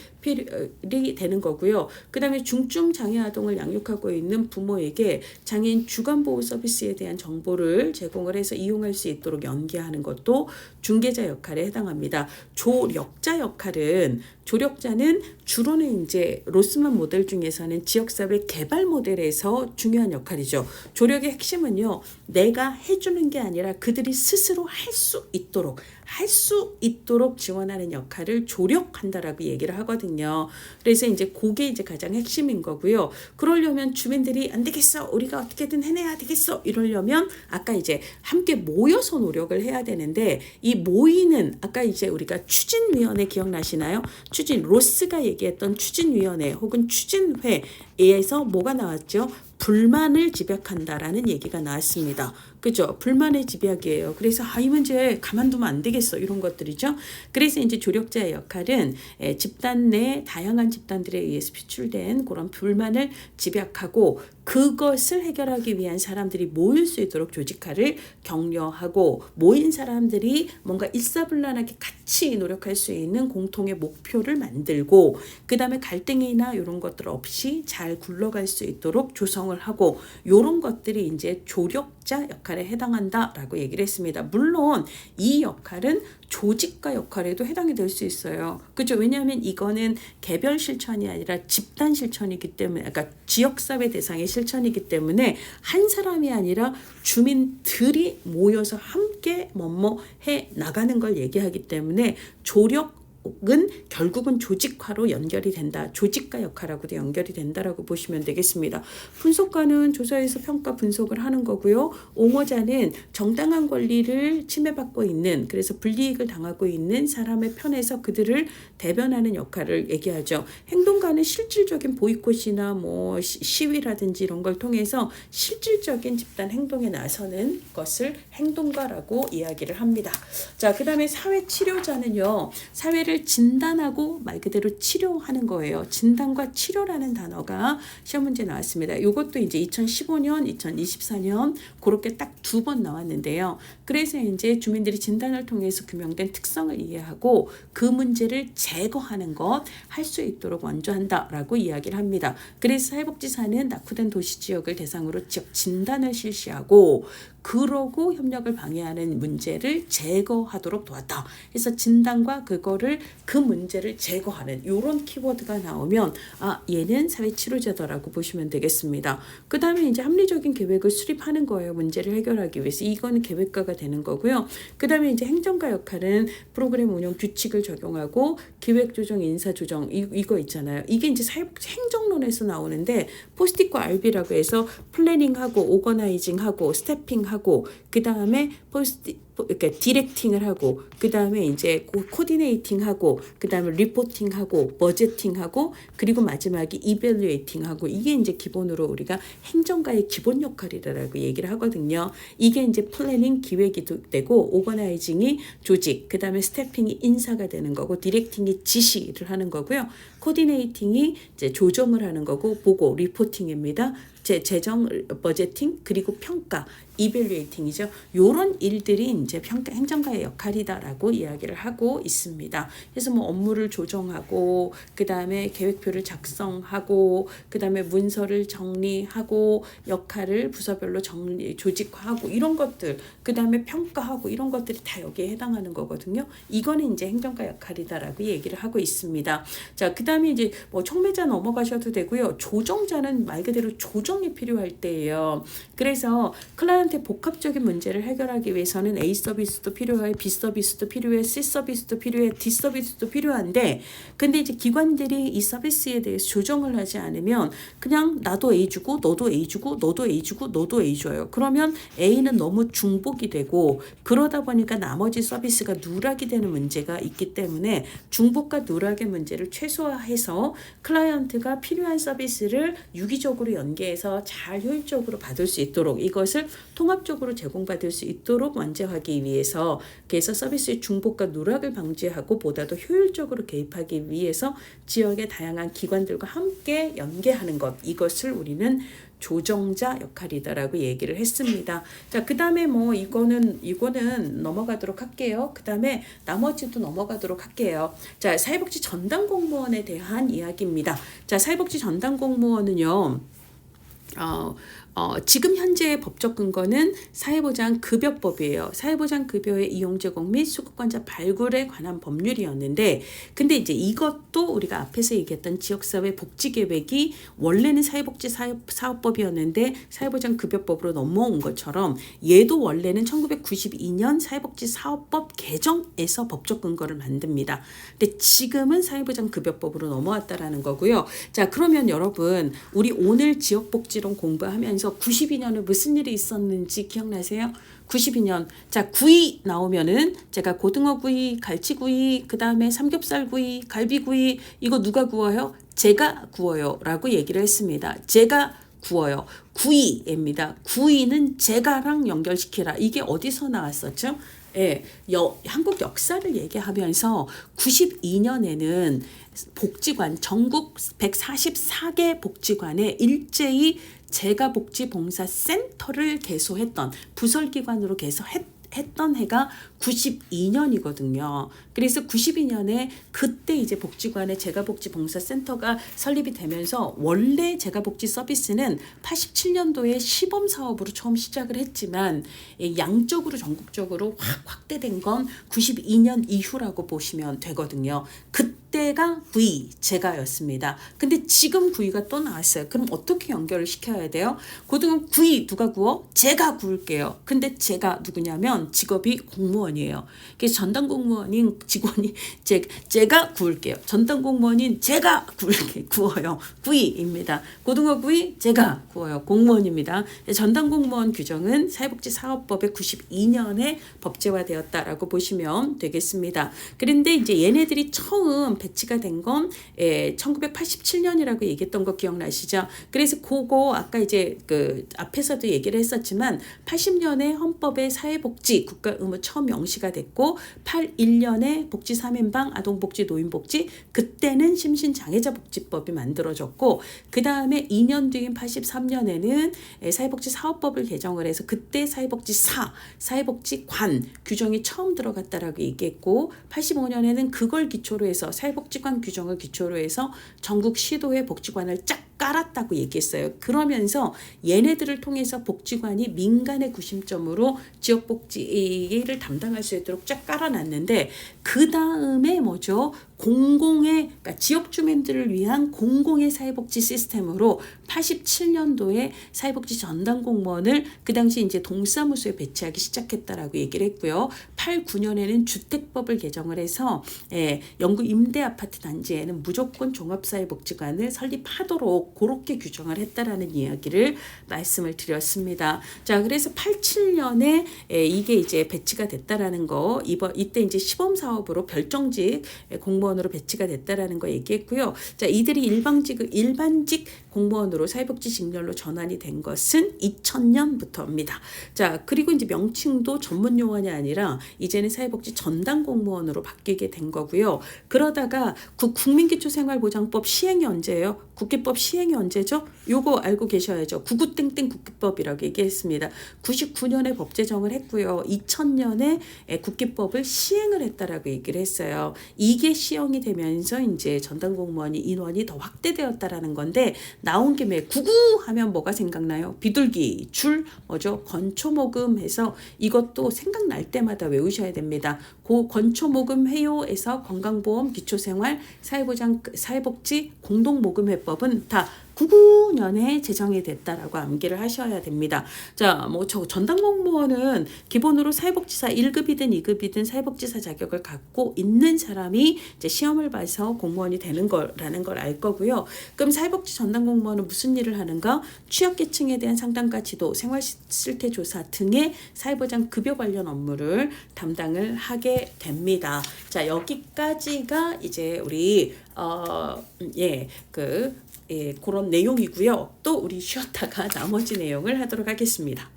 되는 거고요. 그 다음에 중증 장애 아동을 양육하고 있는 부모에게 장애인 주간보호 서비스에 대한 정보를 제공을 해서 이용할 수 있도록 연계하는 것도 중개자 역할에 해당합니다. 조력자는 주로는 이제 로스만 모델 중에서는 지역사회 개발 모델에서 중요한 역할이죠. 조력의 핵심은요, 내가 해주는 게 아니라 그들이 스스로 할 수 있도록 지원하는 역할을 조력한다라고 얘기를 하거든요. 그래서 이제 그게 이제 가장 핵심인 거고요. 그러려면 주민들이 안 되겠어, 우리가 어떻게든 해내야 되겠어, 이러려면 아까 이제 함께 모여서 노력을 해야 되는데, 이 모이는, 아까 이제 우리가 추진위원회 기억나시나요? 로스가 얘기했던 추진위원회 혹은 추진회에서 뭐가 나왔죠? 불만을 집약한다라는 얘기가 나왔습니다. 그죠? 불만의 집약이에요. 그래서 이 문제 가만두면 안 되겠어, 이런 것들이죠. 그래서 이제 조력자의 역할은 집단 내 다양한 집단들에 의해서 표출된 그런 불만을 집약하고, 그것을 해결하기 위한 사람들이 모일 수 있도록 조직화를 격려하고, 모인 사람들이 뭔가 일사불란하게 같이 노력할 수 있는 공통의 목표를 만들고, 그 다음에 갈등이나 이런 것들 없이 잘 굴러갈 수 있도록 조성을 하고, 이런 것들이 이제 조력자 역할에 해당한다라고 얘기를 했습니다. 물론 이 역할은 조직과 역할에도 해당이 될 수 있어요. 그죠? 왜냐하면 이거는 개별 실천이 아니라 집단 실천이기 때문에, 그러니까 지역사회 대상의 실천이기 때문에 한 사람이 아니라 주민들이 모여서 함께 해 나가는 걸 얘기하기 때문에 조력은 결국은 조직화로 연결이 된다. 조직과 역할하고도 연결이 된다라고 보시면 되겠습니다. 분석가는 조사에서 평가 분석을 하는 거고요. 옹호자는 정당한 권리를 침해받고 있는, 그래서 불이익을 당하고 있는 사람의 편에서 그들을 대변하는 역할을 얘기하죠. 행동가는 실질적인 보이콧이나 뭐 시위라든지 이런 걸 통해서 실질적인 집단 행동에 나서는 것을 행동가라고 이야기를 합니다. 자, 그 다음에 사회치료자는요, 사회를 진단하고 말 그대로 치료하는 거예요. 진단과 치료라는 단어가 시험 문제 나왔습니다. 이것도 이제 2015년, 2024년 그렇게 딱 2번 나왔는데요. 그래서 이제 주민들이 진단을 통해서 규명된 특성을 이해하고 그 문제를 제거하는 것 할 수 있도록 원조한다라고 이야기를 합니다. 그래서 사회복지사는 낙후된 도시 지역을 대상으로 지역 진단을 실시하고, 그러고 협력을 방해하는 문제를 제거하도록 도왔다. 그래서 진단과 그 문제를 제거하는 이런 키워드가 나오면 얘는 사회치료자다라고 보시면 되겠습니다. 그 다음에 이제 합리적인 계획을 수립하는 거예요. 문제를 해결하기 위해서. 이거는 계획가가 되는 거고요. 그 다음에 이제 행정가 역할은 프로그램 운영 규칙을 적용하고 기획조정, 인사조정 이거 있잖아요. 이게 이제 행정론에서 나오는데, 포스틱과 RB라고 해서 플래닝하고 오거나이징하고 스태핑하고, 그 다음에 그러니까 디렉팅을 하고 그 다음에 이제 코디네이팅하고 그 다음에 리포팅하고 버제팅하고 그리고 마지막에 이밸류에이팅하고 이게 이제 기본으로 우리가 행정가의 기본 역할이라고 얘기를 하거든요. 이게 이제 플래닝 기획이 되고 오거나이징이 조직, 그 다음에 스태핑이 인사가 되는 거고 디렉팅이 지시를 하는 거고요. 코디네이팅이 이제 조정을 하는 거고 보고 리포팅입니다. 재정, 버제팅, 그리고 평가, 이밸류에이팅이죠. 요런 일들이 이제 행정가의 역할이다라고 이야기를 하고 있습니다. 그래서 뭐 업무를 조정하고 그 다음에 계획표를 작성하고 그 다음에 문서를 정리하고 역할을 부서별로 조직화하고 이런 것들, 그 다음에 평가하고 이런 것들이 다 여기에 해당하는 거거든요. 이거는 이제 행정가 역할이다라고 얘기를 하고 있습니다. 자, 그 다음에 이제 뭐 촉매자 넘어가셔도 되고요. 조정자는 말 그대로 조정이 필요할 때예요. 그래서 클라이언트의 복합적인 문제를 해결하기 위해서는 A 서비스도 필요해, B 서비스도 필요해, C 서비스도 필요해, D 서비스도 필요한데 근데 이제 기관들이 이 서비스에 대해서 조정을 하지 않으면 그냥 나도 A 주고 너도 A 주고 너도 A 주고 너도 A 줘요. 그러면 A는 너무 중복이 되고 그러다 보니까 나머지 서비스가 누락이 되는 문제가 있기 때문에 중복과 누락의 문제를 최소화해서 클라이언트가 필요한 서비스를 유기적으로 연계해서 잘 효율적으로 받을 수 있도록 이것을 통합적으로 제공받을 수 있도록 완화하기 위해서 그래서 서비스의 중복과 누락을 방지하고 보다 더 효율적으로 개입하기 위해서 지역의 다양한 기관들과 함께 연계하는 것 이것을 우리는 조정자 역할이다라고 얘기를 했습니다. 자, 그 다음에 뭐 이거는 넘어가도록 할게요. 그 다음에 나머지도 넘어가도록 할게요. 자, 사회복지 전담 공무원에 대한 이야기입니다. 자, 사회복지 전담 공무원은요. 지금 현재의 법적 근거는 사회보장급여법이에요. 사회보장급여의 이용제공 및 수급권자 발굴에 관한 법률이었는데 근데 이제 이것도 우리가 앞에서 얘기했던 지역사회 복지계획이 원래는 사회복지사업법이었는데 사회보장급여법으로 넘어온 것처럼 얘도 원래는 1992년 사회복지사업법 개정에서 법적 근거를 만듭니다. 근데 지금은 사회보장급여법으로 넘어왔다라는 거고요. 자, 그러면 여러분 우리 오늘 지역복지론 공부하면서 92년에 무슨 일이 있었는지 기억나세요? 92년. 자, 구이 나오면은 제가 고등어 구이, 갈치 구이, 그 다음에 삼겹살 구이, 갈비 구이 이거 누가 구워요? 제가 구워요 라고 얘기를 했습니다. 제가 구워요. 구이입니다. 구이는 제가랑 연결시키라. 이게 어디서 나왔었죠? 예, 한국 역사를 얘기하면서 92년에는 복지관, 전국 144개 복지관에 일제히 재가복지봉사센터를 개소했던 부설기관으로 개소했던 해가 92년이거든요. 그래서 92년에 그때 이제 복지관에 재가복지봉사센터가 설립이 되면서 원래 재가복지 서비스는 87년도에 시범사업으로 처음 시작을 했지만 양적으로 전국적으로 확대된 건 92년 이후라고 보시면 되거든요. 그때가 구이, 제가였습니다. 근데 지금 구이가 또 나왔어요. 그럼 어떻게 연결을 시켜야 돼요? 고등어 구이 누가 구워? 제가 구울게요. 근데 제가 누구냐면 직업이 공무원이에요. 그래서 전담 공무원인 직원이 제가 구울게요. 전담 공무원인 제가 구워요. 구이입니다. 고등어 구이 제가 구워요. 공무원입니다. 전담 공무원 규정은 사회복지사업법의 92년에 법제화되었다라고 보시면 되겠습니다. 그런데 이제 얘네들이 처음 배치가 된 건 1987년이라고 얘기했던 거 기억나시죠? 그래서 그거 아까 이제 그 앞에서도 얘기를 했었지만 80년에 헌법에 사회복지 국가 의무 처음 명시가 됐고 81년에 복지 3인방 아동복지 노인복지 그때는 심신장애자복지법이 만들어졌고 그 다음에 2년 뒤인 83년에는 사회복지사업법을 개정을 해서 그때 사회복지관 규정이 처음 들어갔다라고 얘기했고 85년에는 그걸 기초로 해서 사회복지관 규정을 기초로 해서 전국 시도의 복지관을 쫙 깔았다고 얘기했어요. 그러면서 얘네들을 통해서 복지관이 민간의 구심점으로 지역복지를 담당할 수 있도록 쫙 깔아놨는데 그 다음에 뭐죠? 그러니까 지역 주민들을 위한 공공의 사회복지 시스템으로 87년도에 사회복지 전담 공무원을 그 당시 이제 동사무소에 배치하기 시작했다라고 얘기를 했고요. 89년에는 주택법을 개정을 해서 영구 임대 아파트 단지에는 무조건 종합사회복지관을 설립하도록 그렇게 규정을 했다라는 이야기를 말씀을 드렸습니다. 자, 그래서 87년에 이게 이제 배치가 됐다라는 거, 이때 이제 시범사업으로 별정직 공무원으로 배치가 됐다라는 거 얘기했고요. 자, 이들이 일반직 공무원으로 사회복지 직렬로 전환이 된 것은 2000년부터입니다. 자, 그리고 이제 명칭도 전문 요원이 아니라 이제는 사회복지 전담 공무원으로 바뀌게 된 거고요. 그러다가 국민기초생활보장법 시행이 언제예요? 국기법 시행이 언제죠? 요거 알고 계셔야죠. 구구땡땡 국기법이라고 얘기했습니다. 99년에 법 제정을 했고요. 2000년에 국기법을 시행을 했다라고 얘기를 했어요. 이게 시행이 되면서 이제 전담 공무원이 인원이 더 확대되었다라는 건데, 나온 김에 구구 하면 뭐가 생각나요? 비둘기, 줄, 뭐죠? 건초모금 해서 이것도 생각날 때마다 외우셔야 됩니다. 건초모금 회요에서 건강보험, 기초생활, 사회복지 공동모금회법은 다 99년에 제정이 됐다라고 암기를 하셔야 됩니다. 자, 뭐 저 전담 공무원은 기본으로 사회복지사 1급이든 2급이든 사회복지사 자격을 갖고 있는 사람이 이제 시험을 봐서 공무원이 되는 거라는 걸 알 거고요. 그럼 사회복지 전담 공무원은 무슨 일을 하는가? 취약계층에 대한 상담과 지도, 생활실태 조사 등의 사회보장 급여 관련 업무를 담당을 하게 됩니다. 자, 여기까지가 이제 우리 그런 내용이고요. 또 우리 쉬었다가 나머지 내용을 하도록 하겠습니다.